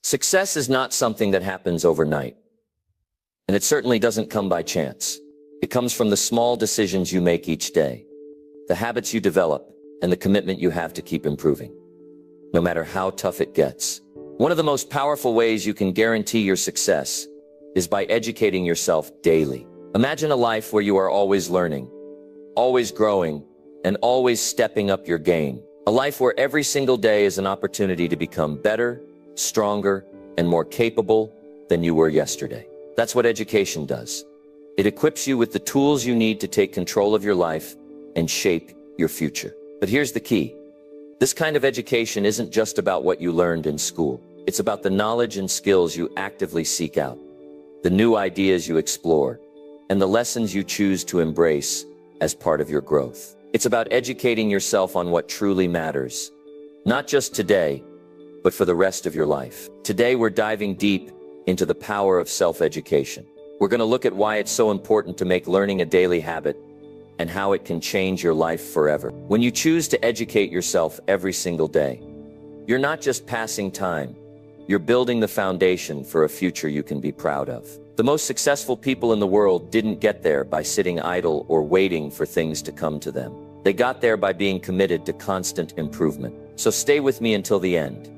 Success is not something that happens overnight, and it certainly doesn't come by chance. It comes from the small decisions you make each day, the habits you develop, and the commitment you have to keep improving, no matter how tough it gets. One of the most powerful ways you can guarantee your success is by educating yourself daily. Imagine a life where you are always learning, always growing, and always stepping up your game. A life where every single day is an opportunity to become better, stronger, and more capable than you were yesterday. That's what education does. It equips you with the tools you need to take control of your life and shape your future. But here's the key. This kind of education isn't just about what you learned in school. It's about the knowledge and skills you actively seek out, the new ideas you explore, and the lessons you choose to embrace as part of your growth. It's about educating yourself on what truly matters, not just today, but for the rest of your life. Today, we're diving deep into the power of self-education. We're going to look at why it's so important to make learning a daily habit and how it can change your life forever. When you choose to educate yourself every single day, you're not just passing time, you're building the foundation for a future you can be proud of. The most successful people in the world didn't get there by sitting idle or waiting for things to come to them. They got there by being committed to constant improvement. So stay with me until the end,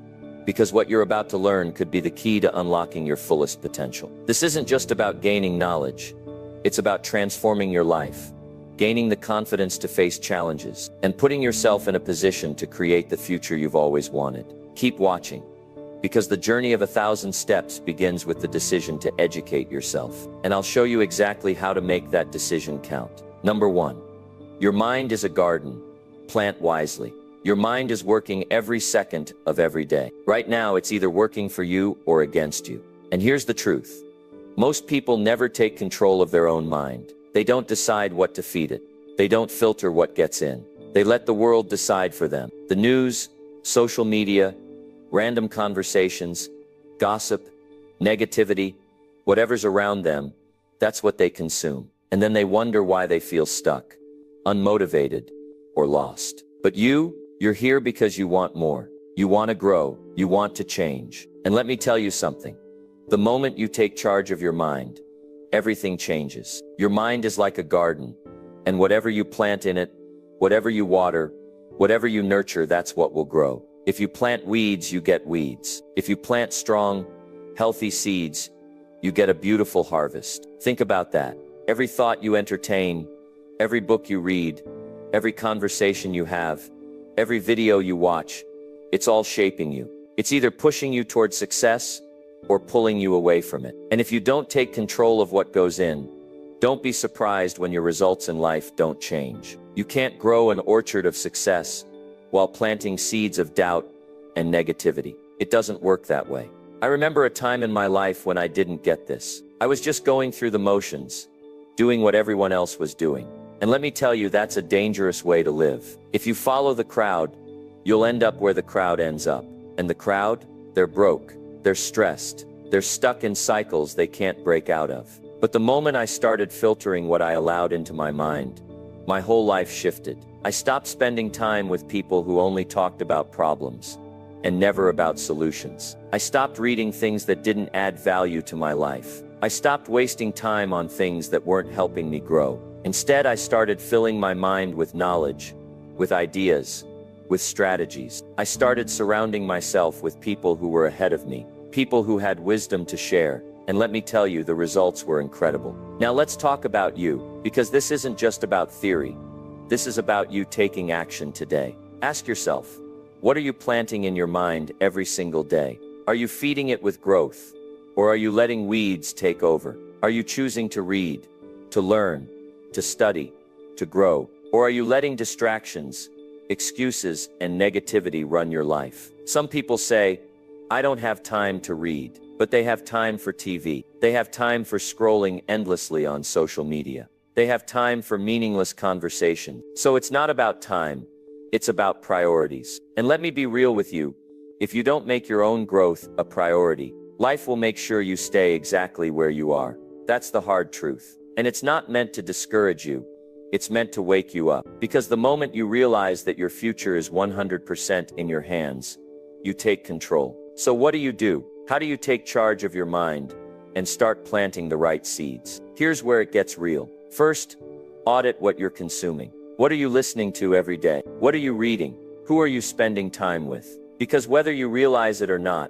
because what you're about to learn could be the key to unlocking your fullest potential. This isn't just about gaining knowledge. It's about transforming your life, gaining the confidence to face challenges, and putting yourself in a position to create the future you've always wanted. Keep watching, because the journey of 1,000 steps begins with the decision to educate yourself. And I'll show you exactly how to make that decision count. Number 1, your mind is a garden. Plant wisely. Your mind is working every second of every day. Right now, it's either working for you or against you. And here's the truth. Most people never take control of their own mind. They don't decide what to feed it. They don't filter what gets in. They let the world decide for them. The news, social media, random conversations, gossip, negativity, whatever's around them, that's what they consume. And then they wonder why they feel stuck, unmotivated, or lost. But you're here because you want more. You want to grow. You want to change. And let me tell you something. The moment you take charge of your mind, everything changes. Your mind is like a garden, and whatever you plant in it, whatever you water, whatever you nurture, that's what will grow. If you plant weeds, you get weeds. If you plant strong, healthy seeds, you get a beautiful harvest. Think about that. Every thought you entertain, every book you read, every conversation you have, every video you watch, it's all shaping you. It's either pushing you towards success or pulling you away from it. And if you don't take control of what goes in, don't be surprised when your results in life don't change. You can't grow an orchard of success while planting seeds of doubt and negativity. It doesn't work that way. I remember a time in my life when I didn't get this. I was just going through the motions, doing what everyone else was doing. And let me tell you, that's a dangerous way to live. If you follow the crowd, you'll end up where the crowd ends up. And the crowd, they're broke, they're stressed, they're stuck in cycles they can't break out of. But the moment I started filtering what I allowed into my mind, my whole life shifted. I stopped spending time with people who only talked about problems and never about solutions. I stopped reading things that didn't add value to my life. I stopped wasting time on things that weren't helping me grow. Instead, I started filling my mind with knowledge, with ideas, with strategies. I started surrounding myself with people who were ahead of me, people who had wisdom to share. And let me tell you, the results were incredible. Now let's talk about you, because this isn't just about theory. This is about you taking action today. Ask yourself, what are you planting in your mind every single day? Are you feeding it with growth? Or are you letting weeds take over? Are you choosing to read, to learn, to study, to grow? Or are you letting distractions, excuses, and negativity run your life? Some people say, I don't have time to read, but they have time for TV. They have time for scrolling endlessly on social media. They have time for meaningless conversation. So it's not about time, it's about priorities. And let me be real with you, if you don't make your own growth a priority, life will make sure you stay exactly where you are. That's the hard truth. And it's not meant to discourage you, it's meant to wake you up. Because the moment you realize that your future is 100% in your hands, you take control. So what do? How do you take charge of your mind and start planting the right seeds? Here's where it gets real. First, audit what you're consuming. What are you listening to every day? What are you reading? Who are you spending time with? Because whether you realize it or not,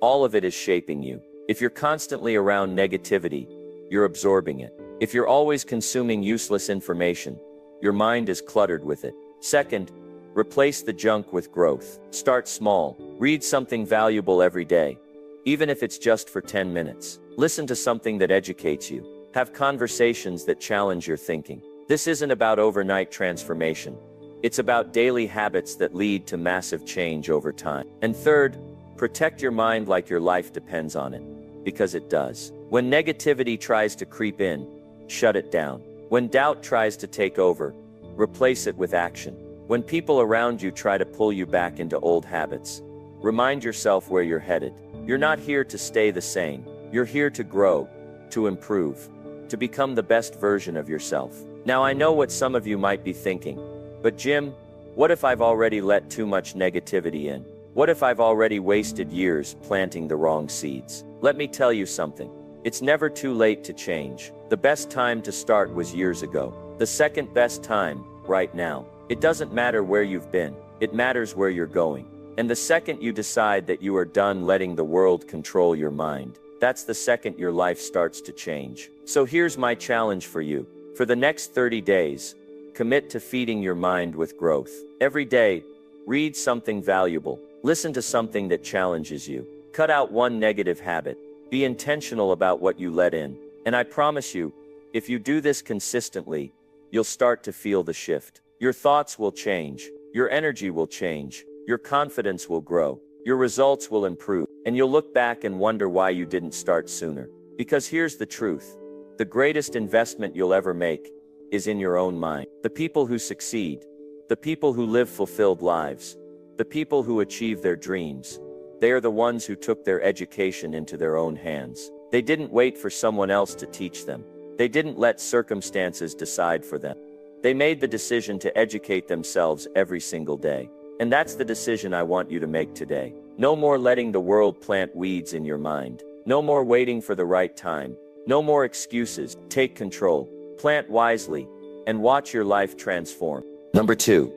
all of it is shaping you. If you're constantly around negativity, you're absorbing it. If you're always consuming useless information, your mind is cluttered with it. Second, replace the junk with growth. Start small. Read something valuable every day, even if it's just for 10 minutes. Listen to something that educates you. Have conversations that challenge your thinking. This isn't about overnight transformation. It's about daily habits that lead to massive change over time. And third, protect your mind like your life depends on it, because it does. When negativity tries to creep in, shut it down. When doubt tries to take over, replace it with action. When people around you try to pull you back into old habits, remind yourself where you're headed. You're not here to stay the same. You're here to grow, to improve, to become the best version of yourself. Now, I know what some of you might be thinking, but Jim, what if I've already let too much negativity in? What if I've already wasted years planting the wrong seeds? Let me tell you something. It's never too late to change. The best time to start was years ago. The second best time, right now. It doesn't matter where you've been. It matters where you're going. And the second you decide that you are done letting the world control your mind, that's the second your life starts to change. So here's my challenge for you. For the next 30 days, commit to feeding your mind with growth. Every day, read something valuable. Listen to something that challenges you. Cut out one negative habit. Be intentional about what you let in. And I promise you, if you do this consistently, you'll start to feel the shift. Your thoughts will change. Your energy will change. Your confidence will grow. Your results will improve. And you'll look back and wonder why you didn't start sooner. Because here's the truth. The greatest investment you'll ever make is in your own mind. The people who succeed, the people who live fulfilled lives, the people who achieve their dreams, they are the ones who took their education into their own hands. They didn't wait for someone else to teach them. They didn't let circumstances decide for them. They made the decision to educate themselves every single day. And that's the decision I want you to make today. No more letting the world plant weeds in your mind. No more waiting for the right time. No more excuses. Take control, plant wisely, and watch your life transform. Number 2,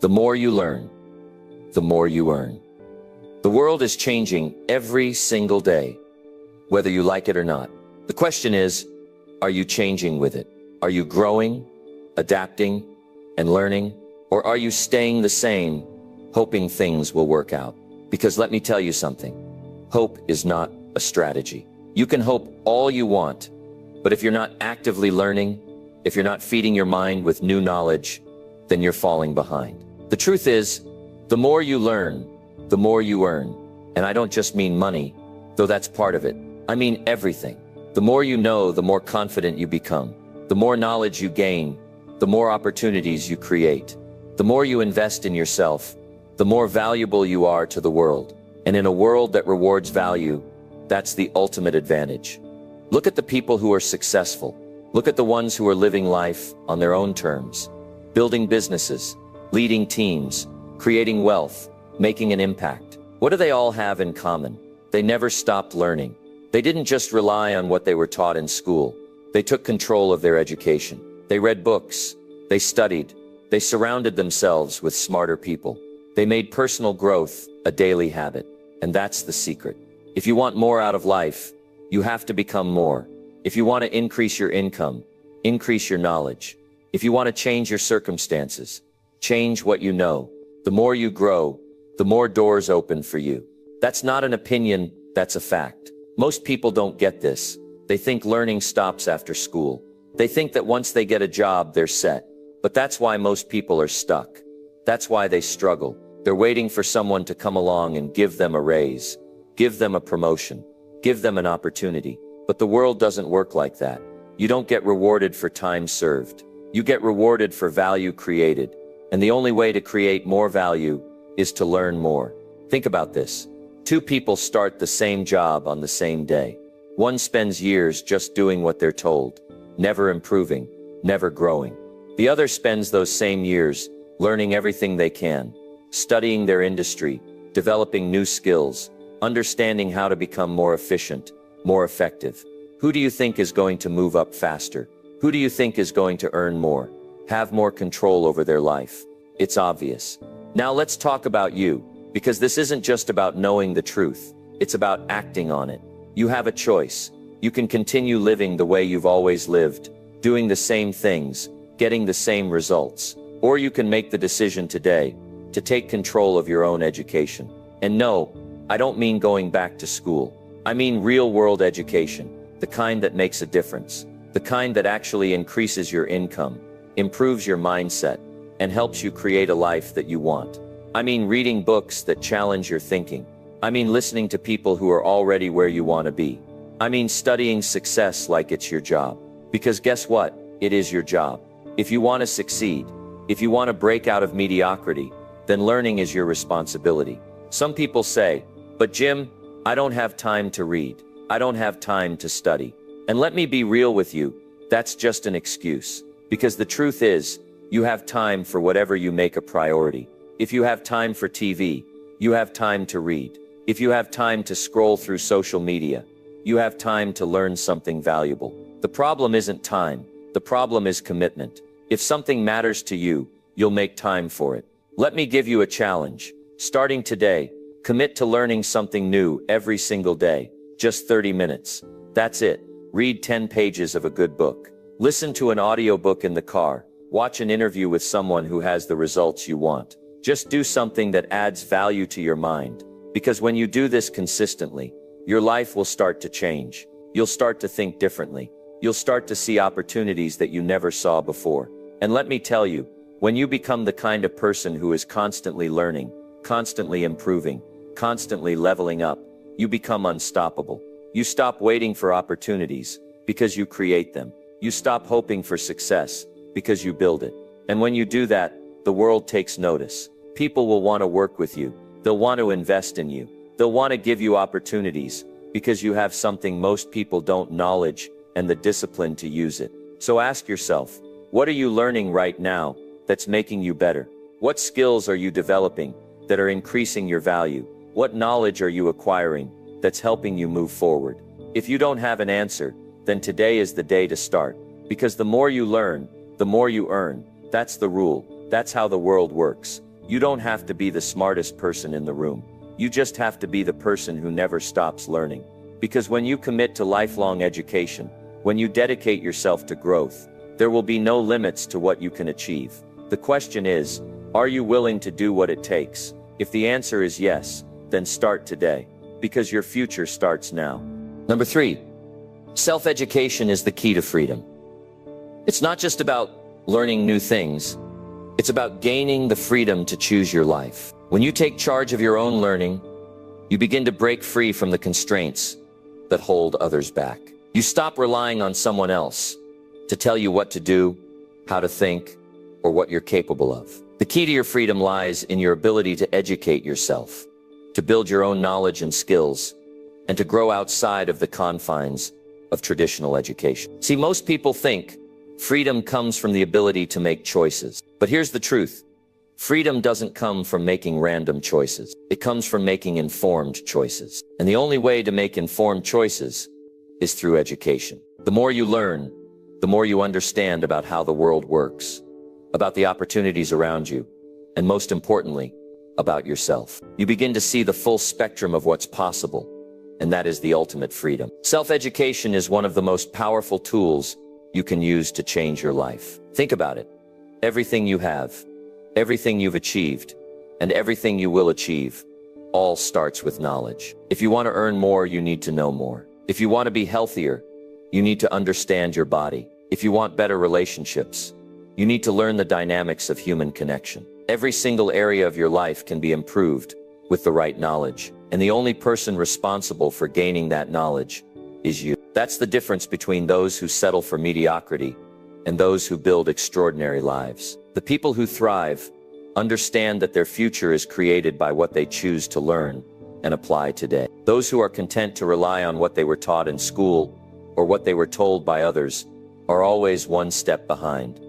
the more you learn, the more you earn. The world is changing every single day, whether you like it or not. The question is, are you changing with it? Are you growing, adapting, and learning? Or are you staying the same, hoping things will work out? Because let me tell you something, hope is not a strategy. You can hope all you want, but if you're not actively learning, if you're not feeding your mind with new knowledge, then you're falling behind. The truth is, the more you learn, the more you earn. And I don't just mean money, though that's part of it. I mean everything. The more you know, the more confident you become. The more knowledge you gain, the more opportunities you create. The more you invest in yourself, the more valuable you are to the world. And in a world that rewards value, that's the ultimate advantage. Look at the people who are successful. Look at the ones who are living life on their own terms, building businesses, leading teams, creating wealth, making an impact. What do they all have in common? They never stopped learning. They didn't just rely on what they were taught in school. They took control of their education. They read books. They studied. They surrounded themselves with smarter people. They made personal growth a daily habit. And that's the secret. If you want more out of life, you have to become more. If you want to increase your income, increase your knowledge. If you want to change your circumstances, change what you know. The more you grow, the more doors open for you. That's not an opinion, that's a fact. Most people don't get this. They think learning stops after school. They think that once they get a job, they're set. But that's why most people are stuck. That's why they struggle. They're waiting for someone to come along and give them a raise, give them a promotion, give them an opportunity. But the world doesn't work like that. You don't get rewarded for time served. You get rewarded for value created. And the only way to create more value is to learn more. Think about this. 2 people start the same job on the same day. One spends years just doing what they're told, never improving, never growing. The other spends those same years learning everything they can, studying their industry, developing new skills, understanding how to become more efficient, more effective. Who do you think is going to move up faster? Who do you think is going to earn more, have more control over their life? It's obvious. Now let's talk about you, because this isn't just about knowing the truth. It's about acting on it. You have a choice. You can continue living the way you've always lived, doing the same things, getting the same results. Or you can make the decision today to take control of your own education. And no, I don't mean going back to school. I mean real-world education, the kind that makes a difference, the kind that actually increases your income, improves your mindset, and helps you create a life that you want. I mean reading books that challenge your thinking. I mean listening to people who are already where you want to be. I mean studying success like it's your job. Because guess what? It is your job. If you want to succeed, if you want to break out of mediocrity, then learning is your responsibility. Some people say, "But Jim, I don't have time to read. I don't have time to study." And let me be real with you, that's just an excuse. Because the truth is, you have time for whatever you make a priority. If you have time for TV, you have time to read. If you have time to scroll through social media, you have time to learn something valuable. The problem isn't time. The problem is commitment. If something matters to you, you'll make time for it. Let me give you a challenge. Starting today, commit to learning something new every single day. Just 30 minutes. That's it. Read 10 pages of a good book. Listen to an audiobook in the car. Watch an interview with someone who has the results you want. Just do something that adds value to your mind. Because when you do this consistently, your life will start to change. You'll start to think differently. You'll start to see opportunities that you never saw before. And let me tell you, when you become the kind of person who is constantly learning, constantly improving, constantly leveling up, you become unstoppable. You stop waiting for opportunities because you create them. You stop hoping for success because you build it. And when you do that, the world takes notice. People will want to work with you. They'll want to invest in you. They'll want to give you opportunities because you have something most people don't: knowledge and the discipline to use it. So ask yourself, what are you learning right now that's making you better? What skills are you developing that are increasing your value? What knowledge are you acquiring that's helping you move forward? If you don't have an answer, then today is the day to start. Because the more you learn, the more you earn. That's the rule. That's how the world works. You don't have to be the smartest person in the room. You just have to be the person who never stops learning. Because when you commit to lifelong education, when you dedicate yourself to growth, there will be no limits to what you can achieve. The question is, are you willing to do what it takes? If the answer is yes, then start today. Because your future starts now. Number 3, self-education is the key to freedom. It's not just about learning new things. It's about gaining the freedom to choose your life. When you take charge of your own learning, you begin to break free from the constraints that hold others back. You stop relying on someone else to tell you what to do, how to think, or what you're capable of. The key to your freedom lies in your ability to educate yourself, to build your own knowledge and skills, and to grow outside of the confines of traditional education. See, most people think freedom comes from the ability to make choices. But here's the truth. Freedom doesn't come from making random choices. It comes from making informed choices. And the only way to make informed choices is through education. The more you learn, the more you understand about how the world works, about the opportunities around you, and most importantly, about yourself. You begin to see the full spectrum of what's possible, and that is the ultimate freedom. Self-education is one of the most powerful tools you can use to change your life. Think about it. Everything you have, everything you've achieved, and everything you will achieve all starts with knowledge. If you want to earn more, you need to know more. If you want to be healthier, you need to understand your body. If you want better relationships, you need to learn the dynamics of human connection. Every single area of your life can be improved with the right knowledge, and the only person responsible for gaining that knowledge is you. That's the difference between those who settle for mediocrity and those who build extraordinary lives. The people who thrive understand that their future is created by what they choose to learn and apply today. Those who are content to rely on what they were taught in school or what they were told by others are always one step behind,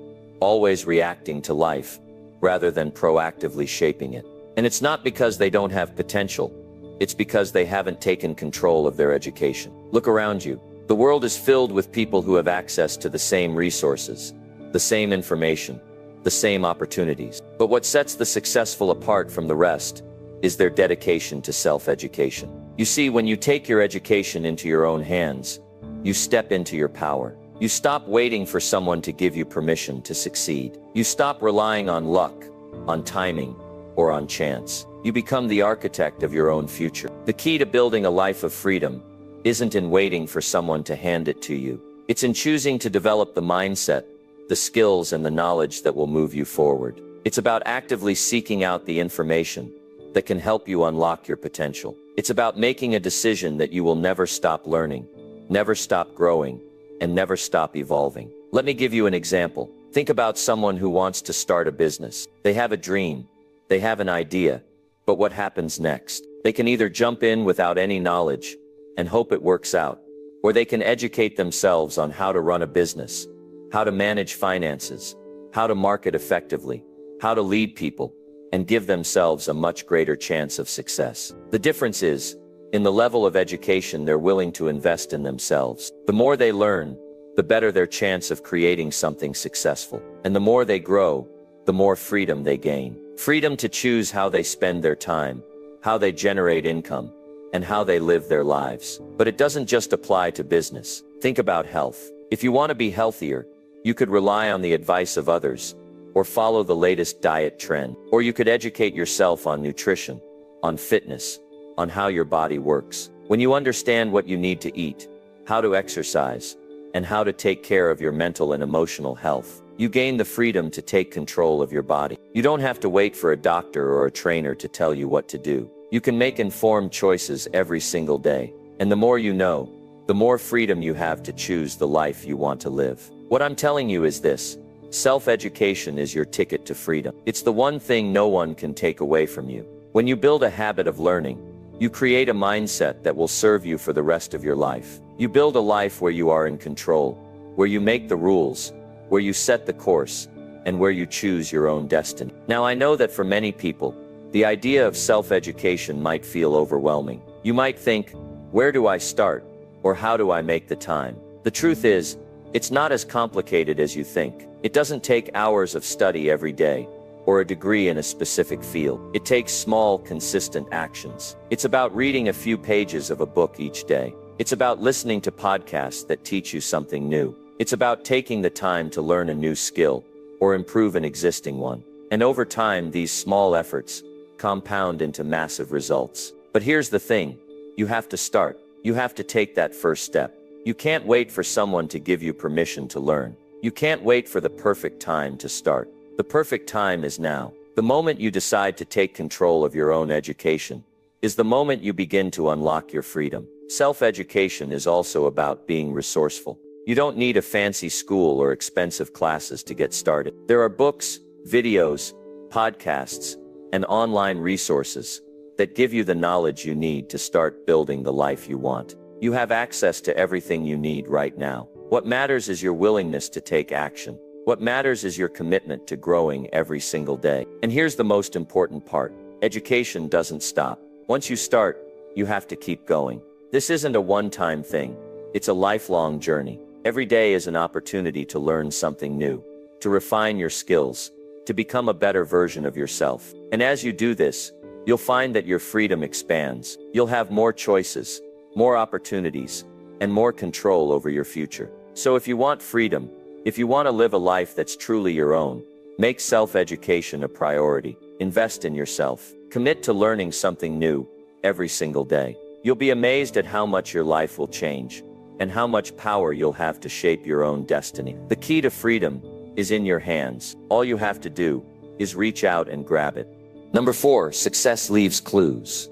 always reacting to life rather than proactively shaping it. And it's not because they don't have potential. it's because they haven't taken control of their education. Look around you. The world is filled with people who have access to the same resources, the same information, the same opportunities. But what sets the successful apart from the rest is their dedication to self-education. You see, when you take your education into your own hands, you step into your power. You stop waiting for someone to give you permission to succeed. You stop relying on luck, on timing, or on chance. You become the architect of your own future. The key to building a life of freedom isn't in waiting for someone to hand it to you. It's in choosing to develop the mindset, the skills, and the knowledge that will move you forward. It's about actively seeking out the information that can help you unlock your potential. It's about making a decision that you will never stop learning, never stop growing, and never stop evolving. Let me give you an example. Think about someone who wants to start a business. They have a dream, they have an idea, but what happens next? They can either jump in without any knowledge and hope it works out, or they can educate themselves on how to run a business, how to manage finances, how to market effectively, how to lead people, and give themselves a much greater chance of success. The difference is, in the level of education they're willing to invest in themselves. The more they learn, the better their chance of creating something successful. And the more they grow, the more freedom they gain. Freedom to choose how they spend their time, how they generate income, and how they live their lives. But it doesn't just apply to business. Think about health. If you want to be healthier, you could rely on the advice of others, or follow the latest diet trend. Or you could educate yourself on nutrition, on fitness, on how your body works. When you understand what you need to eat, how to exercise, and how to take care of your mental and emotional health, you gain the freedom to take control of your body. You don't have to wait for a doctor or a trainer to tell you what to do. You can make informed choices every single day. And the more you know, the more freedom you have to choose the life you want to live. What I'm telling you is this: self-education is your ticket to freedom. It's the one thing no one can take away from you. When you build a habit of learning, you create a mindset that will serve you for the rest of your life. You build a life where you are in control, where you make the rules, where you set the course, and where you choose your own destiny. Now, I know that for many people, the idea of self-education might feel overwhelming. You might think, where do I start? Or how do I make the time? The truth is, it's not as complicated as you think. It doesn't take hours of study every day, or a degree in a specific field. It takes small, consistent actions. It's about reading a few pages of a book each day. It's about listening to podcasts that teach you something new. It's about taking the time to learn a new skill, or improve an existing one. And over time, these small efforts compound into massive results. But here's the thing: you have to start. You have to take that first step. You can't wait for someone to give you permission to learn. You can't wait for the perfect time to start. The perfect time is now. The moment you decide to take control of your own education is the moment you begin to unlock your freedom. Self-education is also about being resourceful. You don't need a fancy school or expensive classes to get started. There are books, videos, podcasts, and online resources that give you the knowledge you need to start building the life you want. You have access to everything you need right now. What matters is your willingness to take action. What matters is your commitment to growing every single day. And here's the most important part: education doesn't stop. Once you start, you have to keep going. This isn't a one-time thing. It's a lifelong journey. Every day is an opportunity to learn something new, to refine your skills, to become a better version of yourself. And as you do this, you'll find that your freedom expands. You'll have more choices, more opportunities, and more control over your future. So if you want freedom, if you want to live a life that's truly your own, make self-education a priority. Invest in yourself. Commit to learning something new every single day. You'll be amazed at how much your life will change and how much power you'll have to shape your own destiny. The key to freedom is in your hands. All you have to do is reach out and grab it. Number 4, success leaves clues.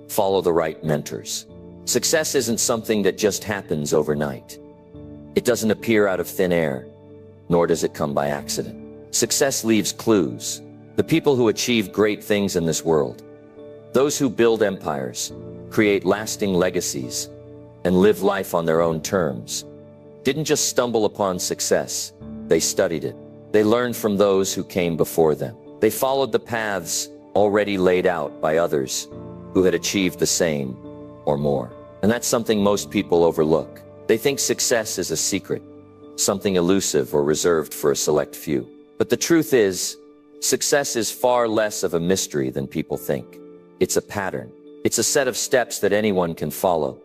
Follow the right mentors. Success isn't something that just happens overnight. It doesn't appear out of thin air, nor does it come by accident. Success leaves clues. The people who achieve great things in this world, those who build empires, create lasting legacies, and live life on their own terms, didn't just stumble upon success. They studied it. They learned from those who came before them. They followed the paths already laid out by others who had achieved the same or more. And that's something most people overlook. They think success is a secret, something elusive or reserved for a select few. But the truth is, success is far less of a mystery than people think. It's a pattern. It's a set of steps that anyone can follow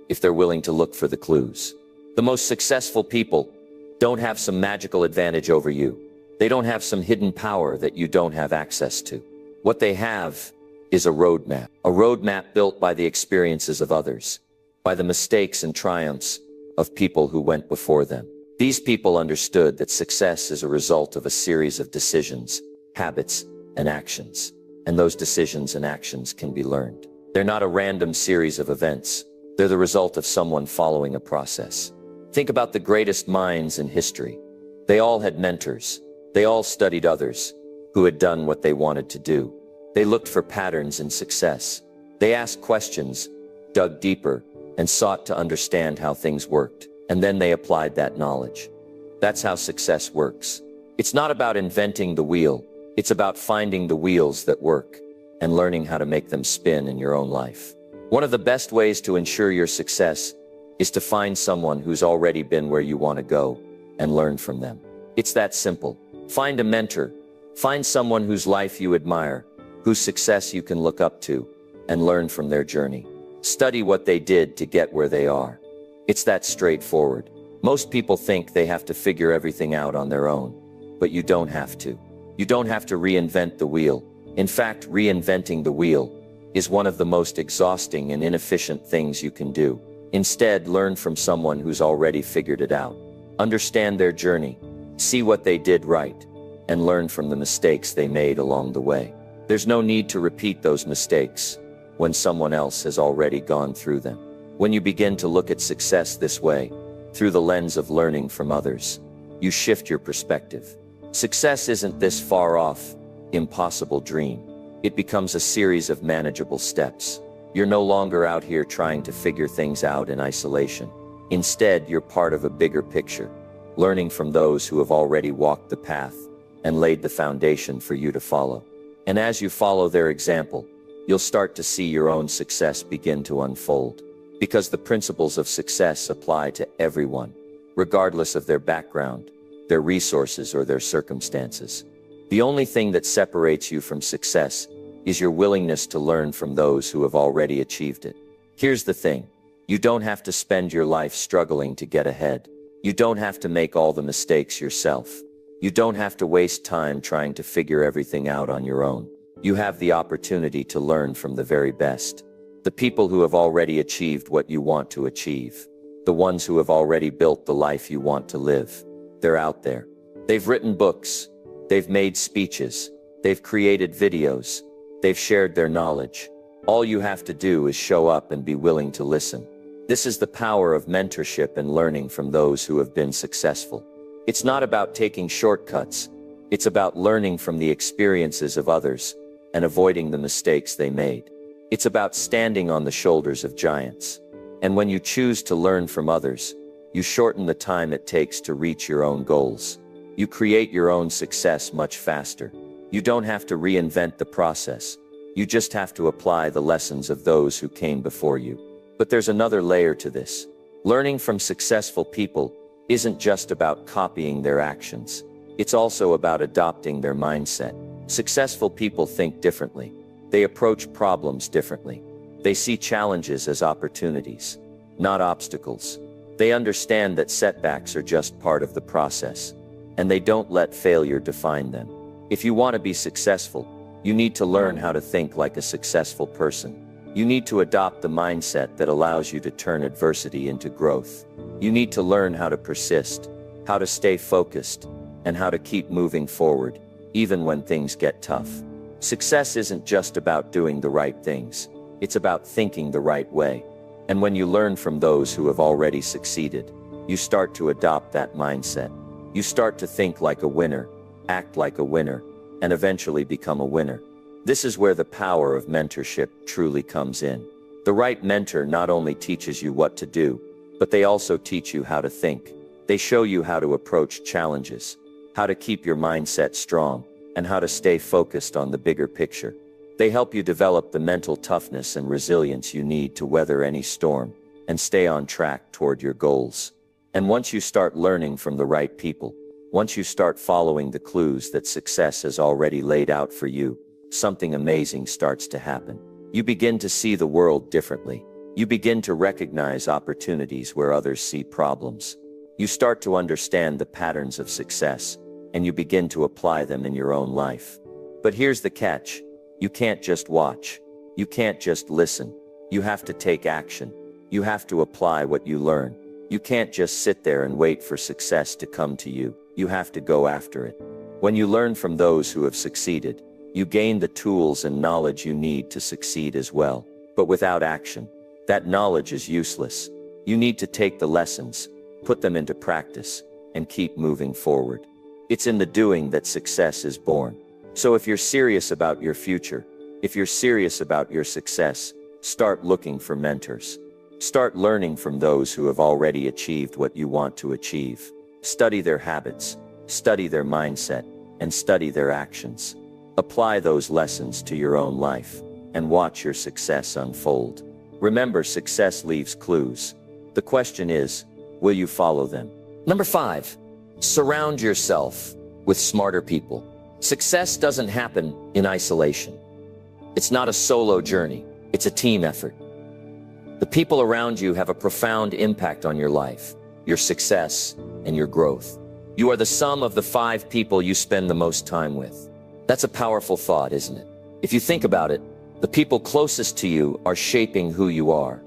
if they're willing to look for the clues. The most successful people don't have some magical advantage over you. They don't have some hidden power that you don't have access to. What they have is a roadmap built by the experiences of others, by the mistakes and triumphs of people who went before them. These people understood that success is a result of a series of decisions, habits, and actions. And those decisions and actions can be learned. They're not a random series of events. They're the result of someone following a process. Think about the greatest minds in history. They all had mentors. They all studied others who had done what they wanted to do. They looked for patterns in success. They asked questions, dug deeper, and sought to understand how things worked. And then they applied that knowledge. That's how success works. It's not about inventing the wheel. It's about finding the wheels that work and learning how to make them spin in your own life. One of the best ways to ensure your success is to find someone who's already been where you want to go and learn from them. It's that simple. Find a mentor. Find someone whose life you admire, whose success you can look up to, and learn from their journey. Study what they did to get where they are. It's that straightforward. Most people think they have to figure everything out on their own, but you don't have to. You don't have to reinvent the wheel. In fact, reinventing the wheel is one of the most exhausting and inefficient things you can do. Instead, learn from someone who's already figured it out. Understand their journey, see what they did right, and learn from the mistakes they made along the way. There's no need to repeat those mistakes when someone else has already gone through them. When you begin to look at success this way, through the lens of learning from others, you shift your perspective. Success isn't this far off, impossible dream. It becomes a series of manageable steps. You're no longer out here trying to figure things out in isolation. Instead, you're part of a bigger picture, learning from those who have already walked the path and laid the foundation for you to follow. And as you follow their example, you'll start to see your own success begin to unfold. Because the principles of success apply to everyone, regardless of their background, their resources, or their circumstances. The only thing that separates you from success is your willingness to learn from those who have already achieved it. Here's the thing. You don't have to spend your life struggling to get ahead. You don't have to make all the mistakes yourself. You don't have to waste time trying to figure everything out on your own. You have the opportunity to learn from the very best. The people who have already achieved what you want to achieve. The ones who have already built the life you want to live. They're out there. They've written books. They've made speeches. They've created videos. They've shared their knowledge. All you have to do is show up and be willing to listen. This is the power of mentorship and learning from those who have been successful. It's not about taking shortcuts. It's about learning from the experiences of others and avoiding the mistakes they made. It's about standing on the shoulders of giants. And when you choose to learn from others, you shorten the time it takes to reach your own goals. You create your own success much faster. You don't have to reinvent the process. You just have to apply the lessons of those who came before you. But there's another layer to this. Learning from successful people isn't just about copying their actions. It's also about adopting their mindset. Successful people think differently. They approach problems differently. They see challenges as opportunities, not obstacles. They understand that setbacks are just part of the process, and they don't let failure define them. If you want to be successful, you need to learn how to think like a successful person. You need to adopt the mindset that allows you to turn adversity into growth. You need to learn how to persist, how to stay focused, and how to keep moving forward, even when things get tough. Success isn't just about doing the right things. It's about thinking the right way. And when you learn from those who have already succeeded, you start to adopt that mindset. You start to think like a winner, act like a winner, and eventually become a winner. This is where the power of mentorship truly comes in. The right mentor not only teaches you what to do, but they also teach you how to think. They show you how to approach challenges, how to keep your mindset strong, and how to stay focused on the bigger picture. They help you develop the mental toughness and resilience you need to weather any storm and stay on track toward your goals. And once you start learning from the right people, once you start following the clues that success has already laid out for you, something amazing starts to happen. You begin to see the world differently. You begin to recognize opportunities where others see problems. You start to understand the patterns of success, and you begin to apply them in your own life. But here's the catch. You can't just watch. You can't just listen. You have to take action. You have to apply what you learn. You can't just sit there and wait for success to come to you. You have to go after it. When you learn from those who have succeeded, you gain the tools and knowledge you need to succeed as well. But without action, that knowledge is useless. You need to take the lessons, put them into practice, and keep moving forward. It's in the doing that success is born. So if you're serious about your future, if you're serious about your success, start looking for mentors. Start learning from those who have already achieved what you want to achieve. Study their habits, study their mindset, and study their actions. Apply those lessons to your own life, and watch your success unfold. Remember, success leaves clues. The question is, will you follow them? Number 5, surround yourself with smarter people. Success doesn't happen in isolation. It's not a solo journey, it's a team effort. The people around you have a profound impact on your life, your success, and your growth. You are the sum of the 5 people you spend the most time with. That's a powerful thought, isn't it? If you think about it, the people closest to you are shaping who you are,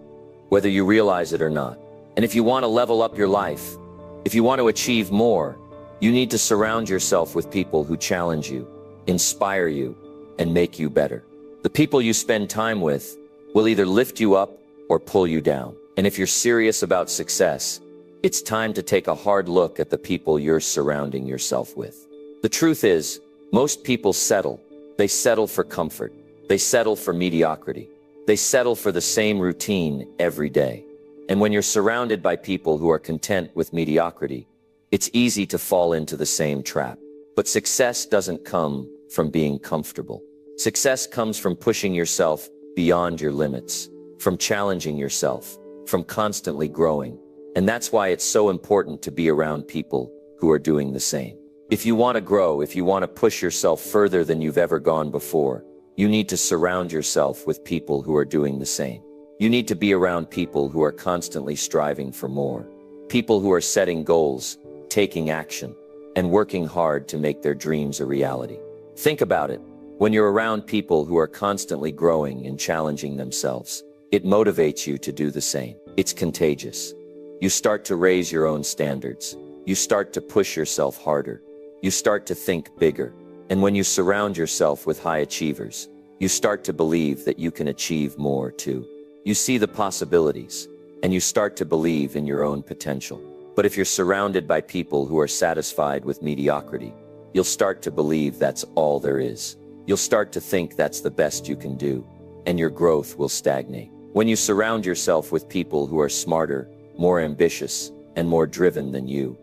whether you realize it or not. And if you want to level up your life, if you want to achieve more, you need to surround yourself with people who challenge you, inspire you, and make you better. The people you spend time with will either lift you up or pull you down. And if you're serious about success, it's time to take a hard look at the people you're surrounding yourself with. The truth is, most people settle. They settle for comfort. They settle for mediocrity. They settle for the same routine every day. And when you're surrounded by people who are content with mediocrity, it's easy to fall into the same trap. But success doesn't come from being comfortable. Success comes from pushing yourself beyond your limits, from challenging yourself, from constantly growing. And that's why it's so important to be around people who are doing the same. If you want to grow, if you want to push yourself further than you've ever gone before, you need to surround yourself with people who are doing the same. You need to be around people who are constantly striving for more. People who are setting goals, taking action, and working hard to make their dreams a reality. Think about it. When you're around people who are constantly growing and challenging themselves, it motivates you to do the same. It's contagious. You start to raise your own standards. You start to push yourself harder. You start to think bigger. And when you surround yourself with high achievers, you start to believe that you can achieve more too. You see the possibilities, and you start to believe in your own potential. But if you're surrounded by people who are satisfied with mediocrity, you'll start to believe that's all there is. You'll start to think that's the best you can do, and your growth will stagnate. When you surround yourself with people who are smarter, more ambitious, and more driven than you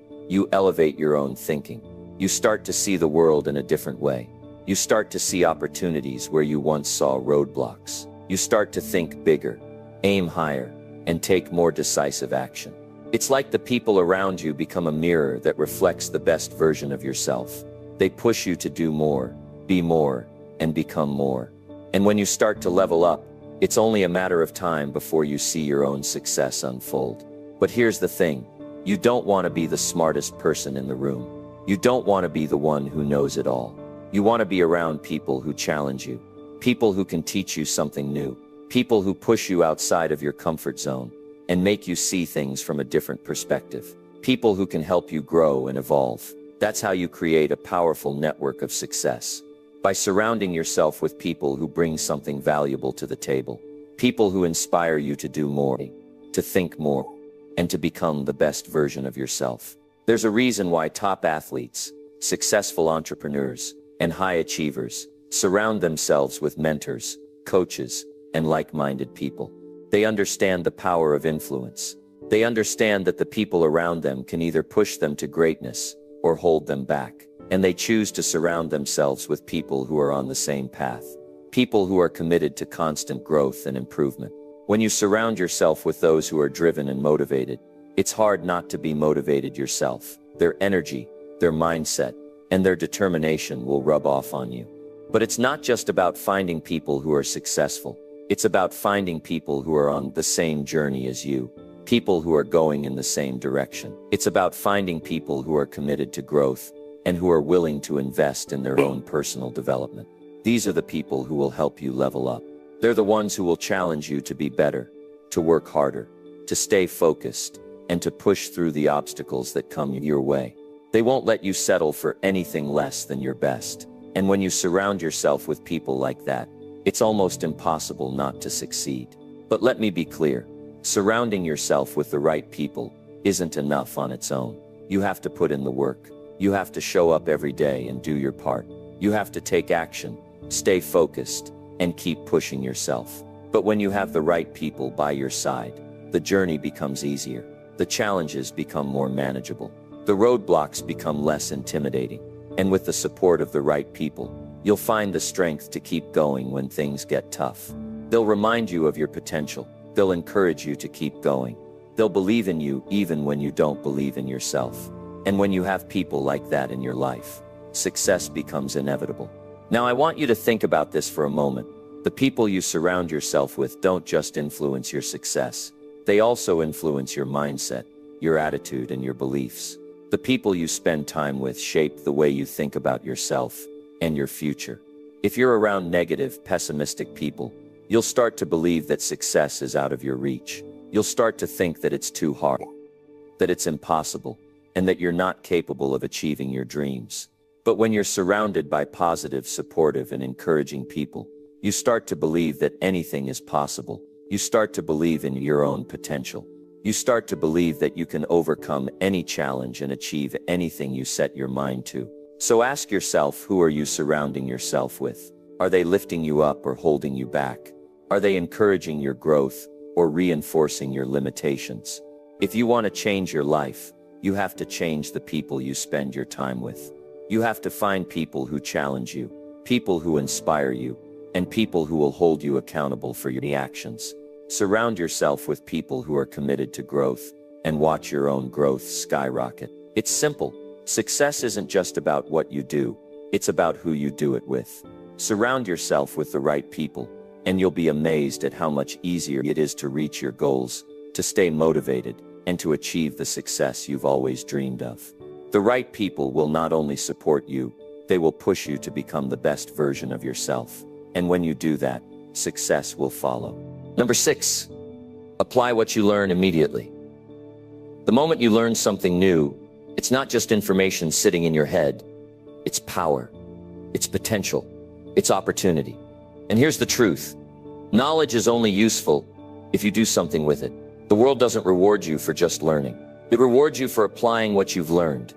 elevate your own thinking. You start to see the world in a different way. You start to see opportunities where you once saw roadblocks. You start to think bigger, aim higher, and take more decisive action. It's like the people around you become a mirror that reflects the best version of yourself. They push you to do more, be more, and become more. And when you start to level up, it's only a matter of time before you see your own success unfold. But here's the thing. You don't want to be the smartest person in the room. You don't want to be the one who knows it all. You want to be around people who challenge you, people who can teach you something new, people who push you outside of your comfort zone and make you see things from a different perspective, people who can help you grow and evolve. That's how you create a powerful network of success. By surrounding yourself with people who bring something valuable to the table, people who inspire you to do more, to think more, and to become the best version of yourself. There's a reason why top athletes, successful entrepreneurs, and high achievers surround themselves with mentors, coaches, and like-minded people. They understand the power of influence. They understand that the people around them can either push them to greatness or hold them back. And they choose to surround themselves with people who are on the same path. people who are committed to constant growth and improvement. When you surround yourself with those who are driven and motivated, it's hard not to be motivated yourself. Their energy, their mindset, and their determination will rub off on you. But it's not just about finding people who are successful. It's about finding people who are on the same journey as you, people who are going in the same direction. It's about finding people who are committed to growth and who are willing to invest in their own personal development. These are the people who will help you level up. They're the ones who will challenge you to be better, to work harder, to stay focused, and to push through the obstacles that come your way. They won't let you settle for anything less than your best. And when you surround yourself with people like that, it's almost impossible not to succeed. But let me be clear, surrounding yourself with the right people isn't enough on its own. You have to put in the work. You have to show up every day and do your part. You have to take action, stay focused, and keep pushing yourself. But when you have the right people by your side, the journey becomes easier. The challenges become more manageable. The roadblocks become less intimidating. And with the support of the right people, you'll find the strength to keep going when things get tough. They'll remind you of your potential. They'll encourage you to keep going. They'll believe in you even when you don't believe in yourself. And when you have people like that in your life, success becomes inevitable. Now I want you to think about this for a moment. The people you surround yourself with don't just influence your success. They also influence your mindset, your attitude, and your beliefs. The people you spend time with shape the way you think about yourself and your future. If you're around negative, pessimistic people, you'll start to believe that success is out of your reach. You'll start to think that it's too hard, that it's impossible, and that you're not capable of achieving your dreams. But when you're surrounded by positive, supportive, and encouraging people, you start to believe that anything is possible. You start to believe in your own potential. You start to believe that you can overcome any challenge and achieve anything you set your mind to. So ask yourself, who are you surrounding yourself with? Are they lifting you up or holding you back? Are they encouraging your growth or reinforcing your limitations? If you want to change your life, you have to change the people you spend your time with. You have to find people who challenge you, people who inspire you, and people who will hold you accountable for your actions. Surround yourself with people who are committed to growth and watch your own growth skyrocket. It's simple. Success isn't just about what you do, it's about who you do it with. Surround yourself with the right people, and you'll be amazed at how much easier it is to reach your goals, to stay motivated, and to achieve the success you've always dreamed of. The right people will not only support you, they will push you to become the best version of yourself. And when you do that, success will follow. Number 6, apply what you learn immediately. The moment you learn something new, it's not just information sitting in your head. It's power, it's potential, it's opportunity. And here's the truth. Knowledge is only useful if you do something with it. The world doesn't reward you for just learning. It rewards you for applying what you've learned.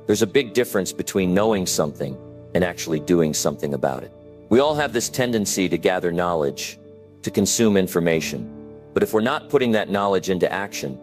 There's a big difference between knowing something and actually doing something about it. We all have this tendency to gather knowledge, to consume information. But if we're not putting that knowledge into action,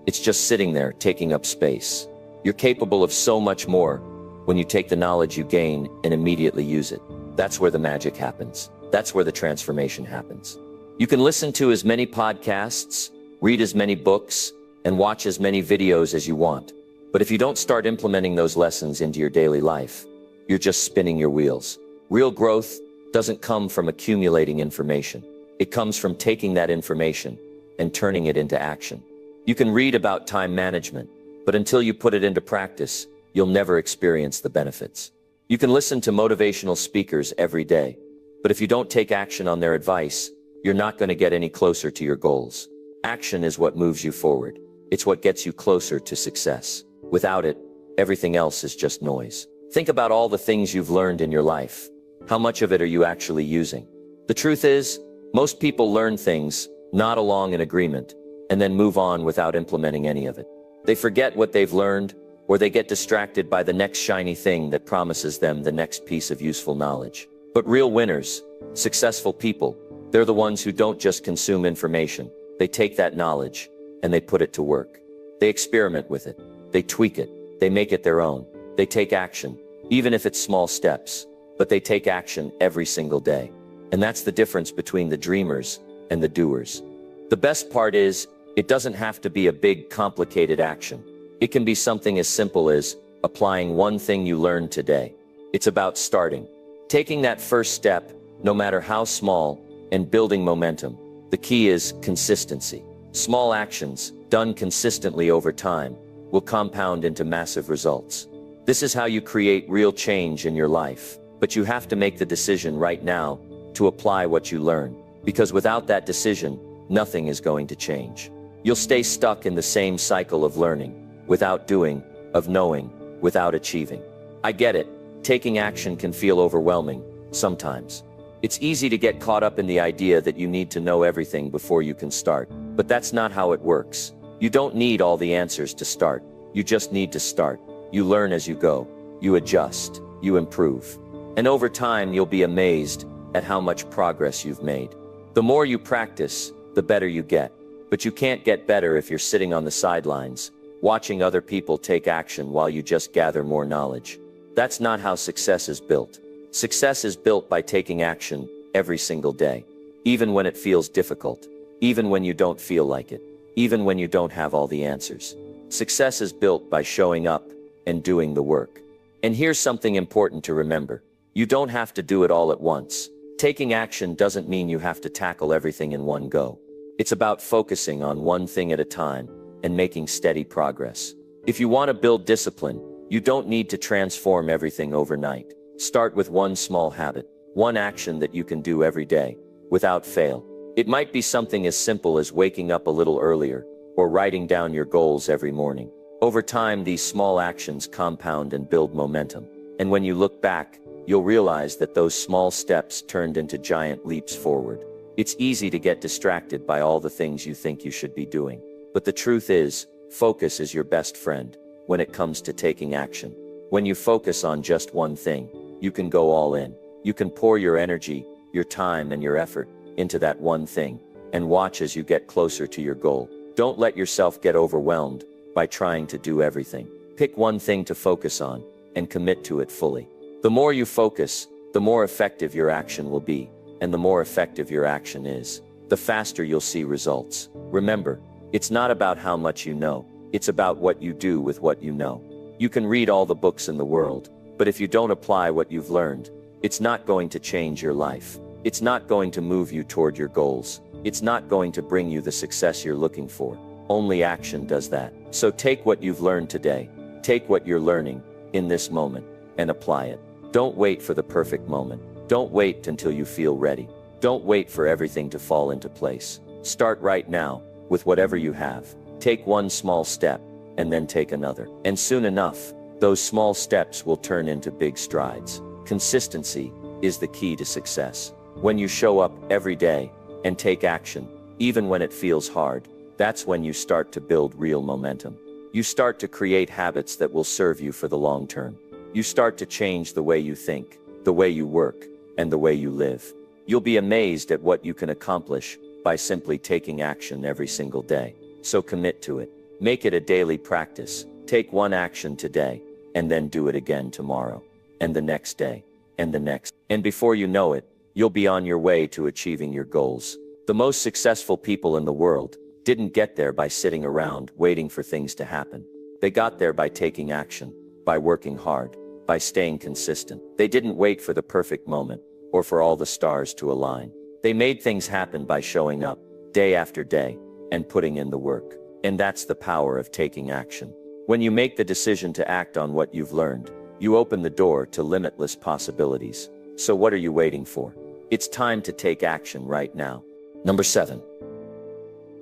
it's just sitting there taking up space. You're capable of so much more when you take the knowledge you gain and immediately use it. That's where the magic happens. That's where the transformation happens. You can listen to as many podcasts, read as many books, and watch as many videos as you want. But if you don't start implementing those lessons into your daily life, you're just spinning your wheels. Real growth doesn't come from accumulating information. It comes from taking that information and turning it into action. You can read about time management, but until you put it into practice, you'll never experience the benefits. You can listen to motivational speakers every day, but if you don't take action on their advice, you're not going to get any closer to your goals. Action is what moves you forward. It's what gets you closer to success. Without it, everything else is just noise. Think about all the things you've learned in your life. How much of it are you actually using? The truth is, most people learn things, nod along in agreement, and then move on without implementing any of it. They forget what they've learned, or they get distracted by the next shiny thing that promises them the next piece of useful knowledge. But real winners, successful people, they're the ones who don't just consume information. They take that knowledge and they put it to work. They experiment with it. They tweak it. They make it their own. They take action, even if it's small steps, but they take action every single day. And that's the difference between the dreamers and the doers. The best part is, it doesn't have to be a big, complicated action. It can be something as simple as applying one thing you learned today. It's about starting, taking that first step, no matter how small, and building momentum. The key is consistency. Small actions, done consistently over time, will compound into massive results. This is how you create real change in your life. But you have to make the decision right now to apply what you learn. Because without that decision, nothing is going to change. You'll stay stuck in the same cycle of learning, without doing, of knowing, without achieving. I get it. Taking action can feel overwhelming, sometimes. It's easy to get caught up in the idea that you need to know everything before you can start. But that's not how it works. You don't need all the answers to start. You just need to start. You learn as you go. You adjust. You improve. And over time, you'll be amazed at how much progress you've made. The more you practice, the better you get. But you can't get better if you're sitting on the sidelines, watching other people take action while you just gather more knowledge. That's not how success is built. Success is built by taking action every single day, even when it feels difficult, even when you don't feel like it, even when you don't have all the answers. Success is built by showing up and doing the work. And here's something important to remember. You don't have to do it all at once. Taking action doesn't mean you have to tackle everything in one go. It's about focusing on one thing at a time and making steady progress. If you want to build discipline, you don't need to transform everything overnight. Start with one small habit, one action that you can do every day, without fail. It might be something as simple as waking up a little earlier, or writing down your goals every morning. Over time, these small actions compound and build momentum. And when you look back, you'll realize that those small steps turned into giant leaps forward. It's easy to get distracted by all the things you think you should be doing. But the truth is, focus is your best friend when it comes to taking action. When you focus on just one thing, you can go all in. You can pour your energy, your time, and your effort into that one thing, and watch as you get closer to your goal. Don't let yourself get overwhelmed by trying to do everything. Pick one thing to focus on, and commit to it fully. The more you focus, the more effective your action will be, and the more effective your action is, the faster you'll see results. Remember, it's not about how much you know, it's about what you do with what you know. You can read all the books in the world, but if you don't apply what you've learned, it's not going to change your life. It's not going to move you toward your goals. It's not going to bring you the success you're looking for. Only action does that. So take what you've learned today, take what you're learning in this moment, and apply it. Don't wait for the perfect moment. Don't wait until you feel ready. Don't wait for everything to fall into place. Start right now, with whatever you have. Take one small step, and then take another. And soon enough, those small steps will turn into big strides. Consistency is the key to success. When you show up every day and take action, even when it feels hard, that's when you start to build real momentum. You start to create habits that will serve you for the long term. You start to change the way you think, the way you work, and the way you live. You'll be amazed at what you can accomplish by simply taking action every single day. So commit to it. Make it a daily practice. Take one action today, and then do it again tomorrow, and the next day, and the next. And before you know it, you'll be on your way to achieving your goals. The most successful people in the world didn't get there by sitting around waiting for things to happen. They got there by taking action, by working hard, by staying consistent. They didn't wait for the perfect moment, or for all the stars to align. They made things happen by showing up, day after day, and putting in the work. And that's the power of taking action. When you make the decision to act on what you've learned, you open the door to limitless possibilities. So what are you waiting for? It's time to take action right now. Number 7.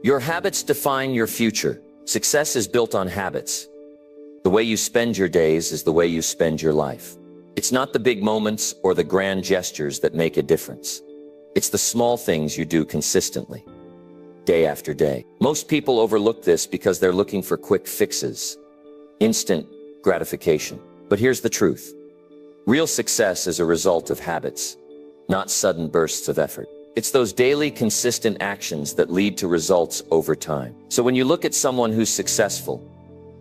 Your habits define your future. Success is built on habits. The way you spend your days is the way you spend your life. It's not the big moments or the grand gestures that make a difference. It's the small things you do consistently, day after day. Most people overlook this because they're looking for quick fixes, instant gratification. But here's the truth. Real success is a result of habits, not sudden bursts of effort. It's those daily, consistent actions that lead to results over time. So when you look at someone who's successful,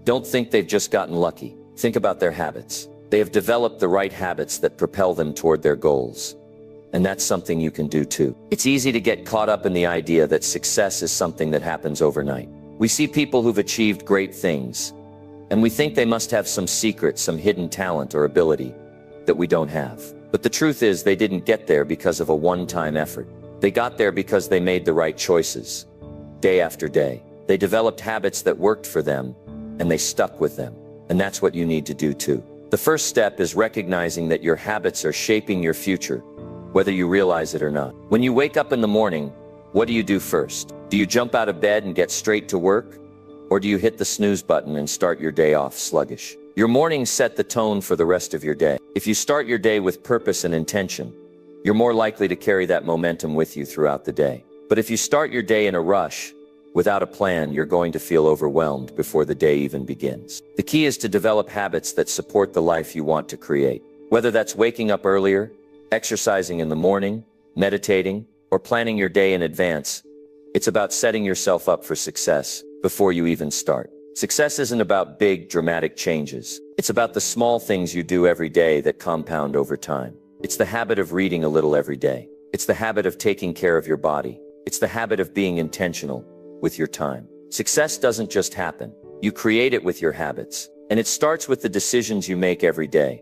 don't think they've just gotten lucky. Think about their habits. They have developed the right habits that propel them toward their goals. And that's something you can do too. It's easy to get caught up in the idea that success is something that happens overnight. We see people who've achieved great things, and we think they must have some secret, some hidden talent or ability that we don't have. But the truth is, they didn't get there because of a one-time effort. They got there because they made the right choices, day after day. They developed habits that worked for them, and they stuck with them. And that's what you need to do too. The first step is recognizing that your habits are shaping your future, whether you realize it or not. When you wake up in the morning, what do you do first? Do you jump out of bed and get straight to work? Or do you hit the snooze button and start your day off sluggish? Your mornings set the tone for the rest of your day. If you start your day with purpose and intention, you're more likely to carry that momentum with you throughout the day. But if you start your day in a rush, without a plan, you're going to feel overwhelmed before the day even begins. The key is to develop habits that support the life you want to create. Whether that's waking up earlier, exercising in the morning, meditating, or planning your day in advance, it's about setting yourself up for success before you even start. Success isn't about big, dramatic changes. It's about the small things you do every day that compound over time. It's the habit of reading a little every day. It's the habit of taking care of your body. It's the habit of being intentional with your time. Success doesn't just happen. You create it with your habits. And it starts with the decisions you make every day,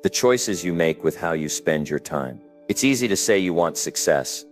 the choices you make with how you spend your time. It's easy to say you want success,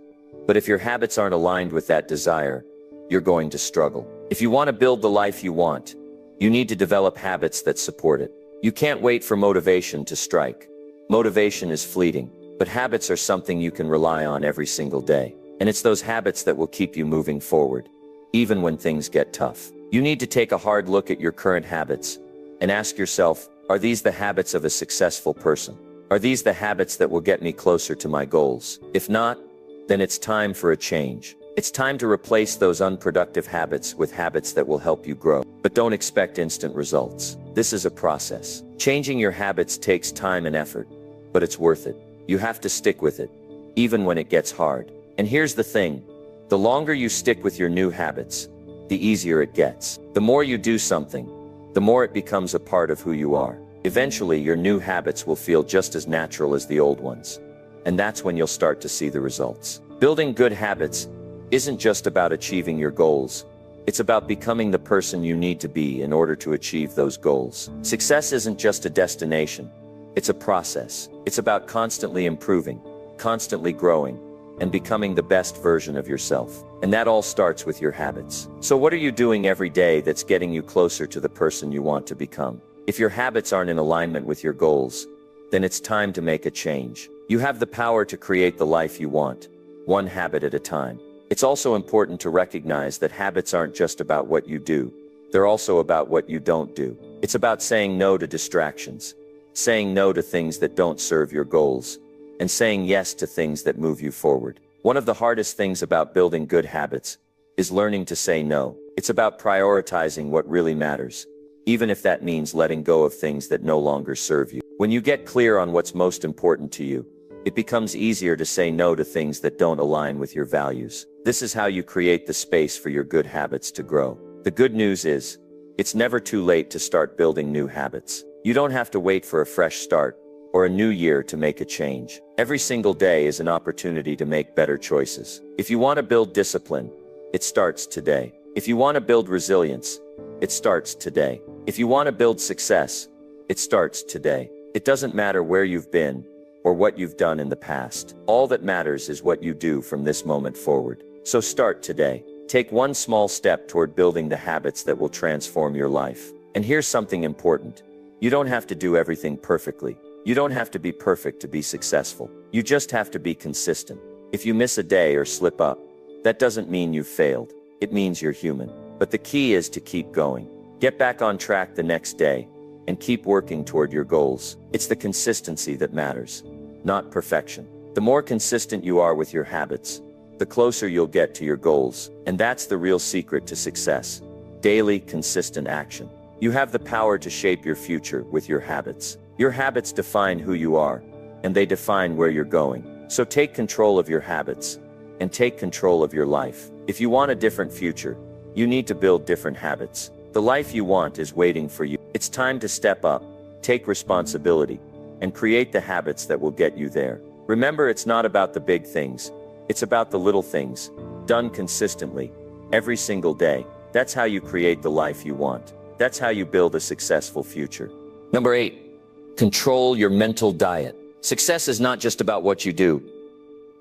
but if your habits aren't aligned with that desire, you're going to struggle. If you want to build the life you want, you need to develop habits that support it. You can't wait for motivation to strike. Motivation is fleeting, but habits are something you can rely on every single day. And it's those habits that will keep you moving forward, even when things get tough. You need to take a hard look at your current habits and ask yourself, are these the habits of a successful person? Are these the habits that will get me closer to my goals? If not, then it's time for a change. It's time to replace those unproductive habits with habits that will help you grow. But don't expect instant results. This is a process. Changing your habits takes time and effort, but it's worth it. You have to stick with it, even when it gets hard. And here's the thing, the longer you stick with your new habits, the easier it gets. The more you do something, the more it becomes a part of who you are. Eventually, your new habits will feel just as natural as the old ones. And that's when you'll start to see the results. Building good habits isn't just about achieving your goals. It's about becoming the person you need to be in order to achieve those goals. Success isn't just a destination. It's a process. It's about constantly improving, constantly growing, and becoming the best version of yourself. And that all starts with your habits. So what are you doing every day that's getting you closer to the person you want to become? If your habits aren't in alignment with your goals, then it's time to make a change. You have the power to create the life you want, one habit at a time. It's also important to recognize that habits aren't just about what you do. They're also about what you don't do. It's about saying no to distractions, saying no to things that don't serve your goals, and saying yes to things that move you forward. One of the hardest things about building good habits is learning to say no. It's about prioritizing what really matters, even if that means letting go of things that no longer serve you. When you get clear on what's most important to you, it becomes easier to say no to things that don't align with your values. This is how you create the space for your good habits to grow. The good news is, it's never too late to start building new habits. You don't have to wait for a fresh start or a new year to make a change. Every single day is an opportunity to make better choices. If you want to build discipline, it starts today. If you want to build resilience, it starts today. If you want to build success, it starts today. It doesn't matter where you've been or what you've done in the past. All that matters is what you do from this moment forward. So start today. Take one small step toward building the habits that will transform your life. And here's something important. You don't have to do everything perfectly. You don't have to be perfect to be successful. You just have to be consistent. If you miss a day or slip up, that doesn't mean you've failed. It means you're human. But the key is to keep going. Get back on track the next day and keep working toward your goals. It's the consistency that matters, not perfection. The more consistent you are with your habits, the closer you'll get to your goals. And that's the real secret to success. Daily, consistent action. You have the power to shape your future with your habits. Your habits define who you are, and they define where you're going. So take control of your habits, and take control of your life. If you want a different future, you need to build different habits. The life you want is waiting for you. It's time to step up, take responsibility, and create the habits that will get you there. Remember, it's not about the big things. It's about the little things, done consistently, every single day. That's how you create the life you want. That's how you build a successful future. Number 8, control your mental diet. Success is not just about what you do,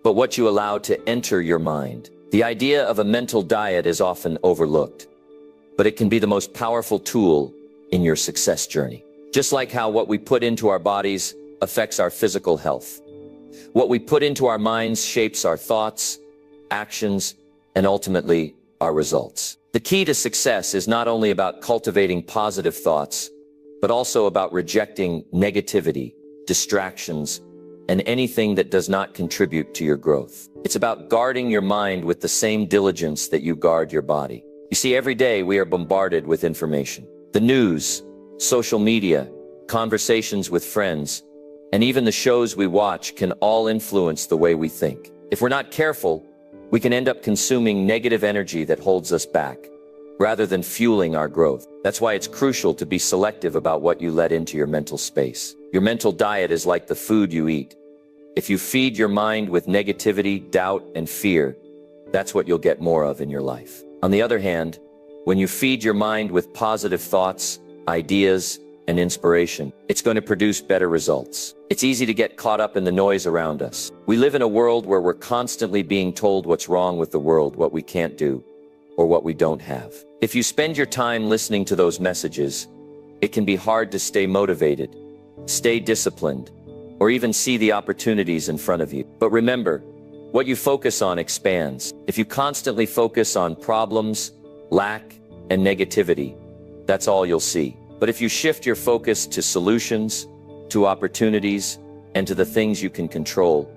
but what you allow to enter your mind. The idea of a mental diet is often overlooked, but it can be the most powerful tool in your success journey. Just like how what we put into our bodies affects our physical health, what we put into our minds shapes our thoughts, actions, and ultimately our results. The key to success is not only about cultivating positive thoughts, but also about rejecting negativity, distractions, and anything that does not contribute to your growth. It's about guarding your mind with the same diligence that you guard your body. You see, every day we are bombarded with information. The news, social media, conversations with friends, and even the shows we watch can all influence the way we think. If we're not careful, we can end up consuming negative energy that holds us back, rather than fueling our growth. That's why it's crucial to be selective about what you let into your mental space. Your mental diet is like the food you eat. If you feed your mind with negativity, doubt, and fear, that's what you'll get more of in your life. On the other hand, when you feed your mind with positive thoughts, ideas, and inspiration, it's going to produce better results. It's easy to get caught up in the noise around us. We live in a world where we're constantly being told what's wrong with the world, what we can't do, or what we don't have. If you spend your time listening to those messages, it can be hard to stay motivated, stay disciplined, or even see the opportunities in front of you. But remember, what you focus on expands. If you constantly focus on problems, lack, and negativity, that's all you'll see. But if you shift your focus to solutions, to opportunities, and to the things you can control,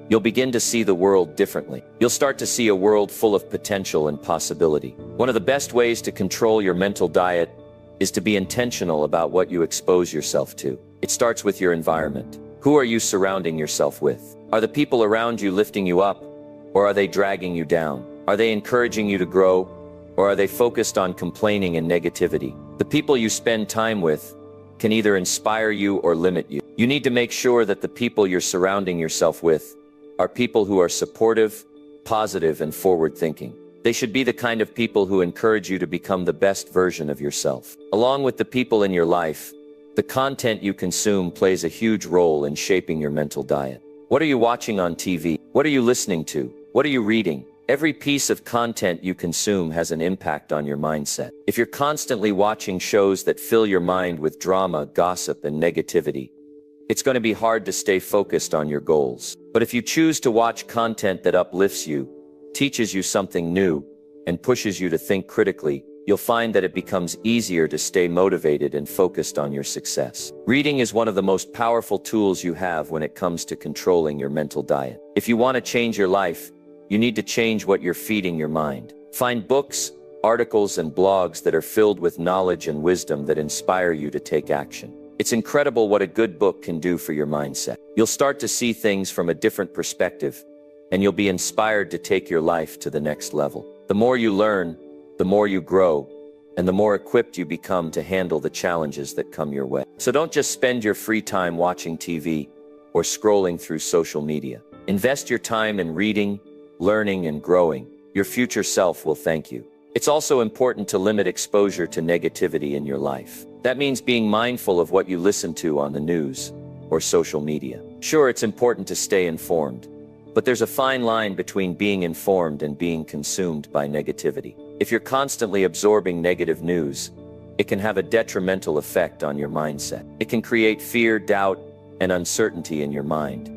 you'll begin to see the world differently. You'll start to see a world full of potential and possibility. One of the best ways to control your mental diet is to be intentional about what you expose yourself to. It starts with your environment. Who are you surrounding yourself with? Are the people around you lifting you up, or are they dragging you down? Are they encouraging you to grow, or are they focused on complaining and negativity? The people you spend time with can either inspire you or limit you. You need to make sure that the people you're surrounding yourself with are people who are supportive, positive, and forward-thinking. They should be the kind of people who encourage you to become the best version of yourself. Along with the people in your life, the content you consume plays a huge role in shaping your mental diet. What are you watching on TV? What are you listening to? What are you reading? Every piece of content you consume has an impact on your mindset. If you're constantly watching shows that fill your mind with drama, gossip, and negativity, it's going to be hard to stay focused on your goals. But if you choose to watch content that uplifts you, teaches you something new, and pushes you to think critically, you'll find that it becomes easier to stay motivated and focused on your success. Reading is one of the most powerful tools you have when it comes to controlling your mental diet. If you want to change your life, you need to change what you're feeding your mind. Find books, articles, and blogs that are filled with knowledge and wisdom that inspire you to take action. It's incredible what a good book can do for your mindset. You'll start to see things from a different perspective, and you'll be inspired to take your life to the next level. The more you learn, the more you grow, and the more equipped you become to handle the challenges that come your way. So don't just spend your free time watching TV or scrolling through social media. Invest your time in reading, learning, and growing. Your future self will thank you. It's also important to limit exposure to negativity in your life. That means being mindful of what you listen to on the news or social media. Sure, it's important to stay informed, but there's a fine line between being informed and being consumed by negativity. If you're constantly absorbing negative news, it can have a detrimental effect on your mindset. It can create fear, doubt, and uncertainty in your mind,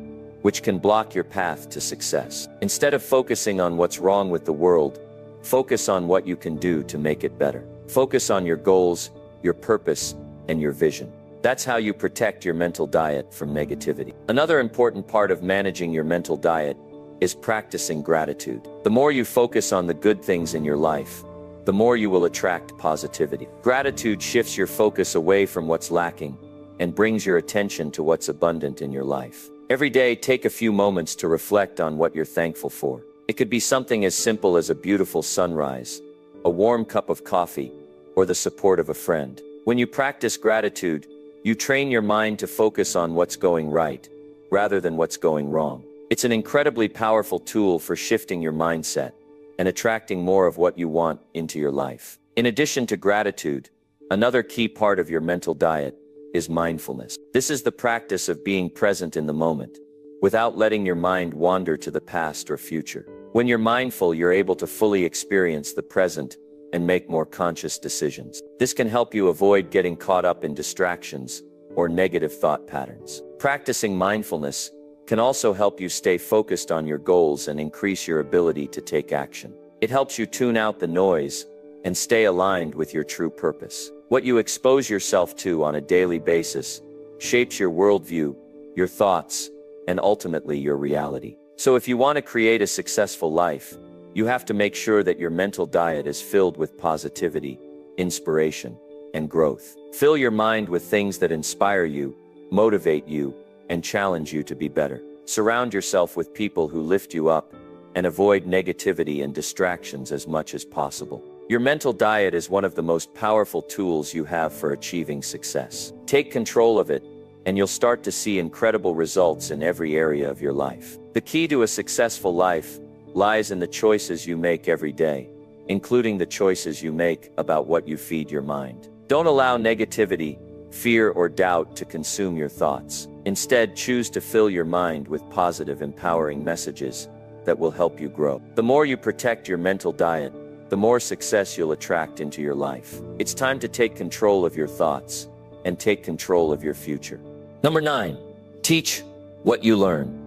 which can block your path to success. Instead of focusing on what's wrong with the world, focus on what you can do to make it better. Focus on your goals, your purpose, and your vision. That's how you protect your mental diet from negativity. Another important part of managing your mental diet is practicing gratitude. The more you focus on the good things in your life, the more you will attract positivity. Gratitude shifts your focus away from what's lacking and brings your attention to what's abundant in your life. Every day, take a few moments to reflect on what you're thankful for. It could be something as simple as a beautiful sunrise, a warm cup of coffee, or the support of a friend. When you practice gratitude, you train your mind to focus on what's going right, rather than what's going wrong. It's an incredibly powerful tool for shifting your mindset and attracting more of what you want into your life. In addition to gratitude, another key part of your mental diet is mindfulness. This is the practice of being present in the moment, without letting your mind wander to the past or future. When you're mindful, you're able to fully experience the present and make more conscious decisions. This can help you avoid getting caught up in distractions or negative thought patterns. Practicing mindfulness can also help you stay focused on your goals and increase your ability to take action. It helps you tune out the noise and stay aligned with your true purpose. What you expose yourself to on a daily basis shapes your worldview, your thoughts, and ultimately your reality. So if you want to create a successful life, you have to make sure that your mental diet is filled with positivity, inspiration, and growth. Fill your mind with things that inspire you, motivate you, and challenge you to be better. Surround yourself with people who lift you up and avoid negativity and distractions as much as possible. Your mental diet is one of the most powerful tools you have for achieving success. Take control of it, and you'll start to see incredible results in every area of your life. The key to a successful life lies in the choices you make every day, including the choices you make about what you feed your mind. Don't allow negativity, fear, or doubt to consume your thoughts. Instead, choose to fill your mind with positive, empowering messages that will help you grow. The more you protect your mental diet, the more success you'll attract into your life. It's time to take control of your thoughts and take control of your future. Number 9, teach what you learn.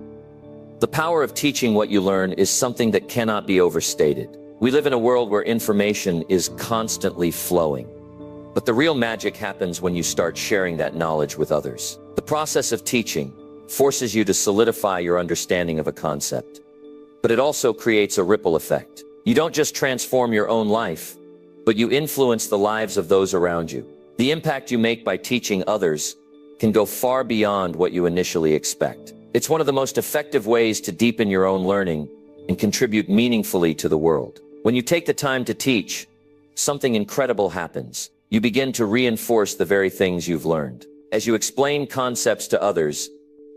The power of teaching what you learn is something that cannot be overstated. We live in a world where information is constantly flowing. But the real magic happens when you start sharing that knowledge with others. The process of teaching forces you to solidify your understanding of a concept, but it also creates a ripple effect. You don't just transform your own life, but you influence the lives of those around you. The impact you make by teaching others can go far beyond what you initially expect. It's one of the most effective ways to deepen your own learning and contribute meaningfully to the world. When you take the time to teach, something incredible happens. You begin to reinforce the very things you've learned. As you explain concepts to others,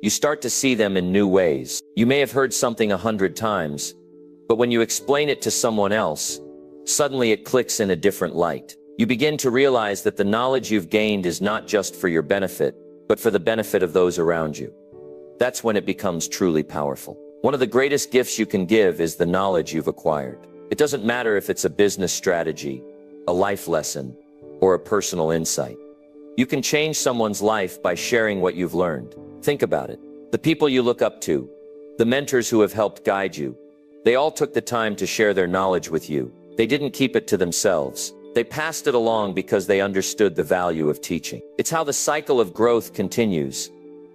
you start to see them in new ways. You may have heard something 100 times, but when you explain it to someone else, suddenly it clicks in a different light. You begin to realize that the knowledge you've gained is not just for your benefit, but for the benefit of those around you. That's when it becomes truly powerful. One of the greatest gifts you can give is the knowledge you've acquired. It doesn't matter if it's a business strategy, a life lesson, or a personal insight. You can change someone's life by sharing what you've learned. Think about it. The people you look up to, the mentors who have helped guide you, they all took the time to share their knowledge with you. They didn't keep it to themselves. They passed it along because they understood the value of teaching. It's how the cycle of growth continues,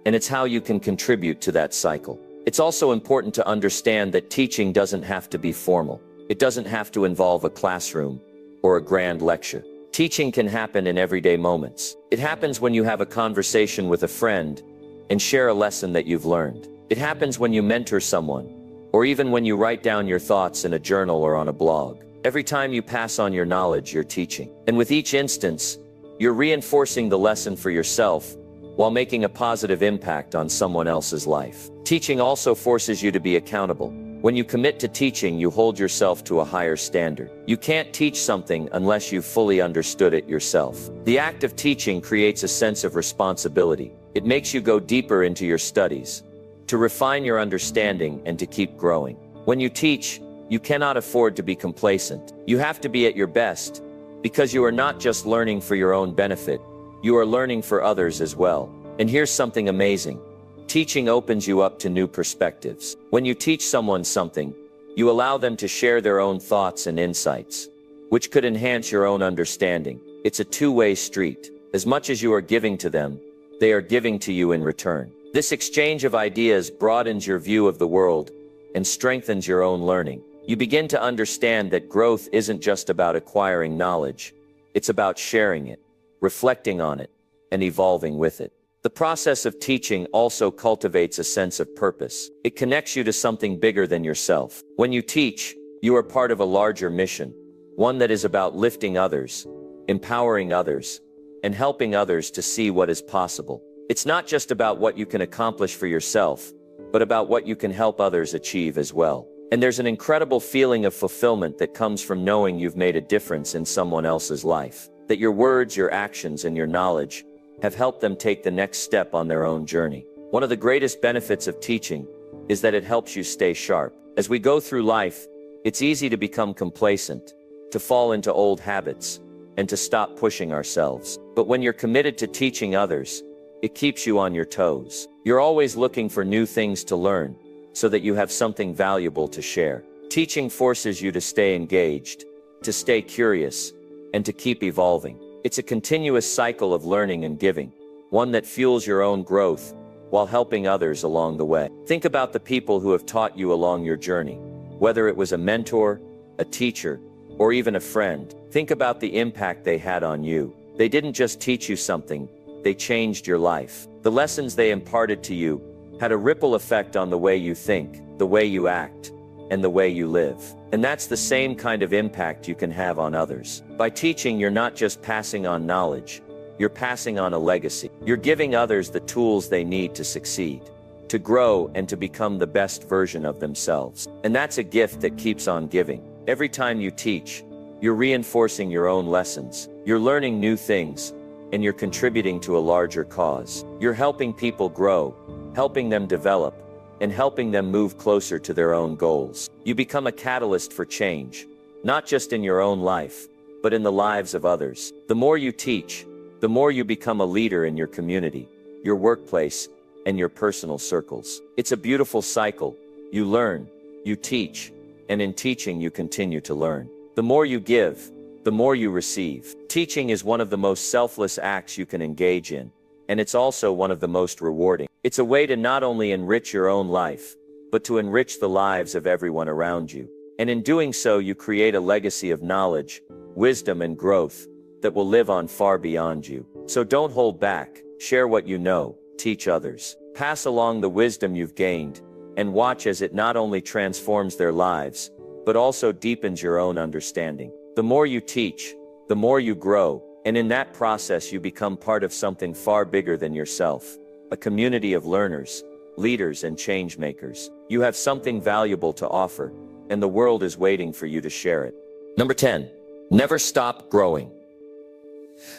and it's how you can contribute to that cycle. It's also important to understand that teaching doesn't have to be formal. It doesn't have to involve a classroom or a grand lecture. Teaching can happen in everyday moments. It happens when you have a conversation with a friend and share a lesson that you've learned. It happens when you mentor someone, or even when you write down your thoughts in a journal or on a blog. Every time you pass on your knowledge, you're teaching. And with each instance, you're reinforcing the lesson for yourself while making a positive impact on someone else's life. Teaching also forces you to be accountable. When you commit to teaching, you hold yourself to a higher standard. You can't teach something unless you've fully understood it yourself. The act of teaching creates a sense of responsibility. It makes you go deeper into your studies, to refine your understanding and to keep growing. When you teach, you cannot afford to be complacent. You have to be at your best, because you are not just learning for your own benefit, you are learning for others as well. And here's something amazing. Teaching opens you up to new perspectives. When you teach someone something, you allow them to share their own thoughts and insights, which could enhance your own understanding. It's a two-way street. As much as you are giving to them, they are giving to you in return. This exchange of ideas broadens your view of the world and strengthens your own learning. You begin to understand that growth isn't just about acquiring knowledge. It's about sharing it, reflecting on it, and evolving with it. The process of teaching also cultivates a sense of purpose. It connects you to something bigger than yourself. When you teach, you are part of a larger mission, one that is about lifting others, empowering others, and helping others to see what is possible. It's not just about what you can accomplish for yourself, but about what you can help others achieve as well. And there's an incredible feeling of fulfillment that comes from knowing you've made a difference in someone else's life, that your words, your actions, and your knowledge have helped them take the next step on their own journey. One of the greatest benefits of teaching is that it helps you stay sharp. As we go through life, it's easy to become complacent, to fall into old habits, and to stop pushing ourselves. But when you're committed to teaching others, it keeps you on your toes. You're always looking for new things to learn, so that you have something valuable to share. Teaching forces you to stay engaged, to stay curious, and to keep evolving. It's a continuous cycle of learning and giving, one that fuels your own growth while helping others along the way. Think about the people who have taught you along your journey, whether it was a mentor, a teacher, or even a friend. Think about the impact they had on you. They didn't just teach you something, they changed your life. The lessons they imparted to you had a ripple effect on the way you think, the way you act, and the way you live. And that's the same kind of impact you can have on others. By teaching, you're not just passing on knowledge, you're passing on a legacy. You're giving others the tools they need to succeed, to grow, and to become the best version of themselves. And that's a gift that keeps on giving. Every time you teach, you're reinforcing your own lessons, you're learning new things, and you're contributing to a larger cause. You're helping people grow, helping them develop, and helping them move closer to their own goals. You become a catalyst for change, not just in your own life, but in the lives of others. The more you teach, the more you become a leader in your community, your workplace, and your personal circles. It's a beautiful cycle. You learn, you teach, and in teaching you continue to learn. The more you give, the more you receive. Teaching is one of the most selfless acts you can engage in, and it's also one of the most rewarding. It's a way to not only enrich your own life, but to enrich the lives of everyone around you. And in doing so, you create a legacy of knowledge, wisdom, and growth that will live on far beyond you. So don't hold back. Share what you know, teach others. Pass along the wisdom you've gained, and watch as it not only transforms their lives, but also deepens your own understanding. The more you teach, the more you grow, and in that process you become part of something far bigger than yourself. A community of learners, leaders, and change makers. You have something valuable to offer, and the world is waiting for you to share it. Number 10. Never stop growing.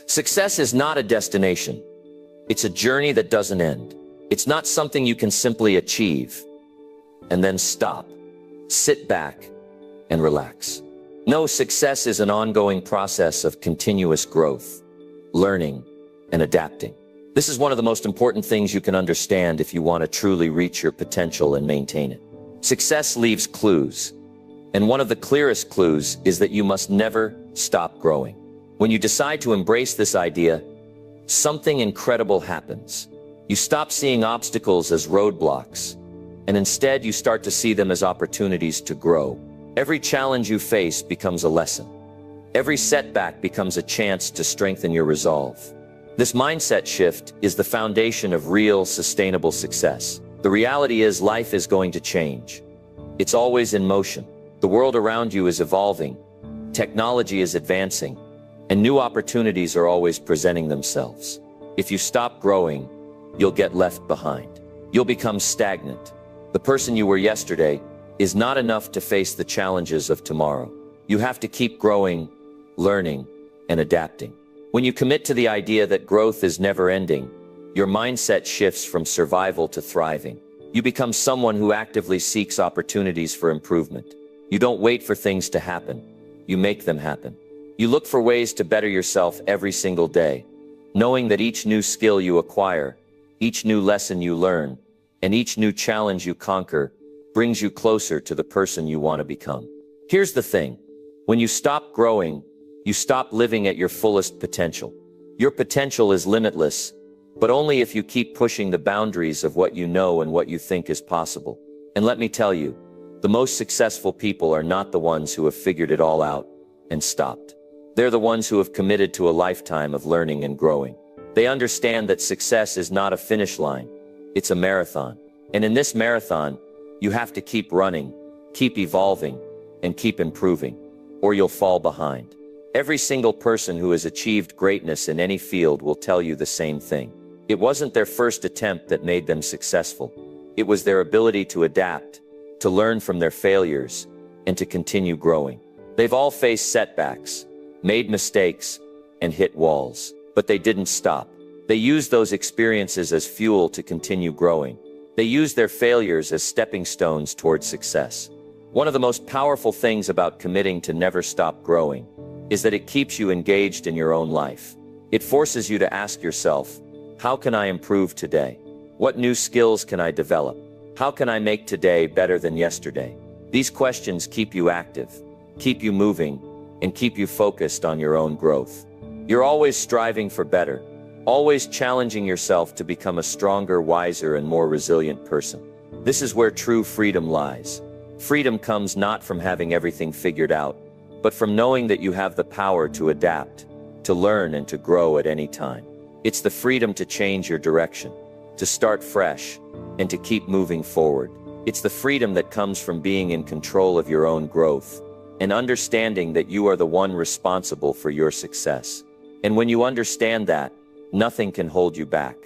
Success is not a destination. It's a journey that doesn't end. It's not something you can simply achieve and then stop, sit back, and relax. No, success is an ongoing process of continuous growth, learning, and adapting. This is one of the most important things you can understand if you want to truly reach your potential and maintain it. Success leaves clues, and one of the clearest clues is that you must never stop growing. When you decide to embrace this idea, something incredible happens. You stop seeing obstacles as roadblocks, and instead you start to see them as opportunities to grow. Every challenge you face becomes a lesson. Every setback becomes a chance to strengthen your resolve. This mindset shift is the foundation of real, sustainable success. The reality is, life is going to change. It's always in motion. The world around you is evolving, technology is advancing, and new opportunities are always presenting themselves. If you stop growing, you'll get left behind. You'll become stagnant. The person you were yesterday is not enough to face the challenges of tomorrow. You have to keep growing, learning, and adapting. When you commit to the idea that growth is never ending, your mindset shifts from survival to thriving. You become someone who actively seeks opportunities for improvement. You don't wait for things to happen. You make them happen. You look for ways to better yourself every single day, knowing that each new skill you acquire, each new lesson you learn, and each new challenge you conquer brings you closer to the person you want to become. Here's the thing. When you stop growing, you stop living at your fullest potential. Your potential is limitless, but only if you keep pushing the boundaries of what you know and what you think is possible. And let me tell you, the most successful people are not the ones who have figured it all out and stopped. They're the ones who have committed to a lifetime of learning and growing. They understand that success is not a finish line. It's a marathon. And in this marathon, you have to keep running, keep evolving, and keep improving, or you'll fall behind. Every single person who has achieved greatness in any field will tell you the same thing. It wasn't their first attempt that made them successful. It was their ability to adapt, to learn from their failures, and to continue growing. They've all faced setbacks, made mistakes, and hit walls, but they didn't stop. They used those experiences as fuel to continue growing. They used their failures as stepping stones towards success. One of the most powerful things about committing to never stop growing is that it keeps you engaged in your own life. It forces you to ask yourself, how can I improve today? What new skills can I develop? How can I make today better than yesterday? These questions keep you active, keep you moving, and keep you focused on your own growth. You're always striving for better, always challenging yourself to become a stronger, wiser, and more resilient person. This is where true freedom lies. Freedom comes not from having everything figured out, but from knowing that you have the power to adapt, to learn, and to grow at any time. It's the freedom to change your direction, to start fresh, and to keep moving forward. It's the freedom that comes from being in control of your own growth, and understanding that you are the one responsible for your success. And when you understand that, nothing can hold you back.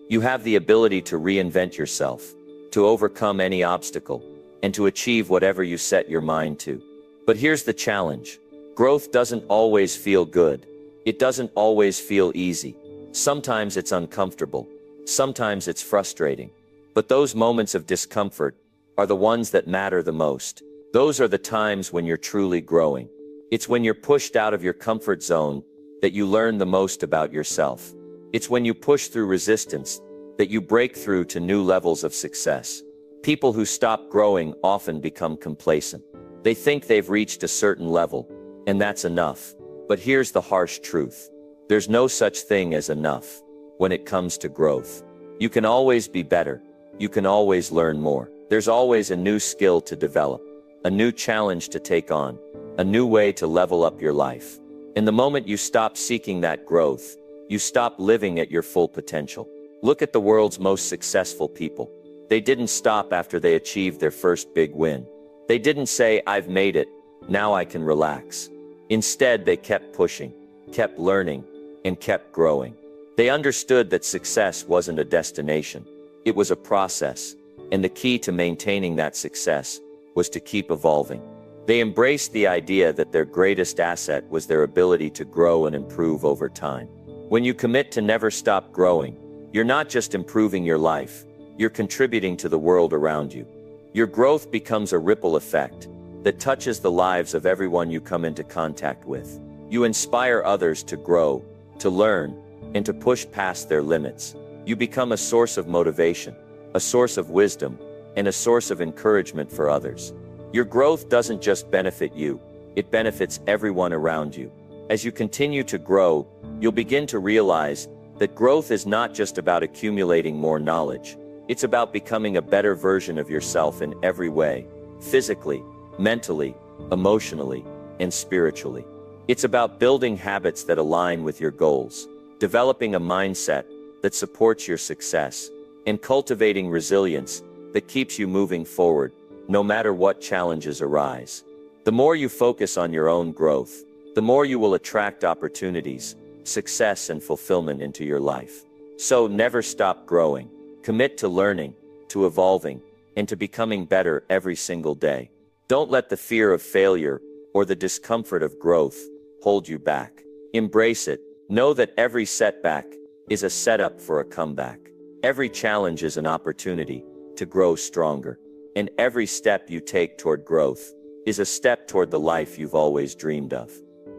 You have the ability to reinvent yourself, to overcome any obstacle, and to achieve whatever you set your mind to. But here's the challenge. Growth doesn't always feel good. It doesn't always feel easy. Sometimes it's uncomfortable. Sometimes it's frustrating. But those moments of discomfort are the ones that matter the most. Those are the times when you're truly growing. It's when you're pushed out of your comfort zone that you learn the most about yourself. It's when you push through resistance that you break through to new levels of success. People who stop growing often become complacent. They think they've reached a certain level, and that's enough. But here's the harsh truth. There's no such thing as enough when it comes to growth. You can always be better. You can always learn more. There's always a new skill to develop, a new challenge to take on, a new way to level up your life. And the moment you stop seeking that growth, you stop living at your full potential. Look at the world's most successful people. They didn't stop after they achieved their first big win. They didn't say, I've made it, now I can relax. Instead, they kept pushing, kept learning, and kept growing. They understood that success wasn't a destination. It was a process, and the key to maintaining that success was to keep evolving. They embraced the idea that their greatest asset was their ability to grow and improve over time. When you commit to never stop growing, you're not just improving your life, you're contributing to the world around you. Your growth becomes a ripple effect that touches the lives of everyone you come into contact with. You inspire others to grow, to learn, and to push past their limits. You become a source of motivation, a source of wisdom, and a source of encouragement for others. Your growth doesn't just benefit you, it benefits everyone around you. As you continue to grow, you'll begin to realize that growth is not just about accumulating more knowledge. It's about becoming a better version of yourself in every way, physically, mentally, emotionally, and spiritually. It's about building habits that align with your goals, developing a mindset that supports your success, and cultivating resilience that keeps you moving forward, no matter what challenges arise. The more you focus on your own growth, the more you will attract opportunities, success, and fulfillment into your life. So never stop growing. Commit to learning, to evolving, and to becoming better every single day. Don't let the fear of failure or the discomfort of growth hold you back. Embrace it. Know that every setback is a setup for a comeback. Every challenge is an opportunity to grow stronger. And every step you take toward growth is a step toward the life you've always dreamed of.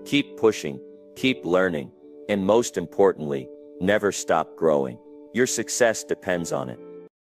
Keep pushing, keep learning, and most importantly, never stop growing. Your success depends on it.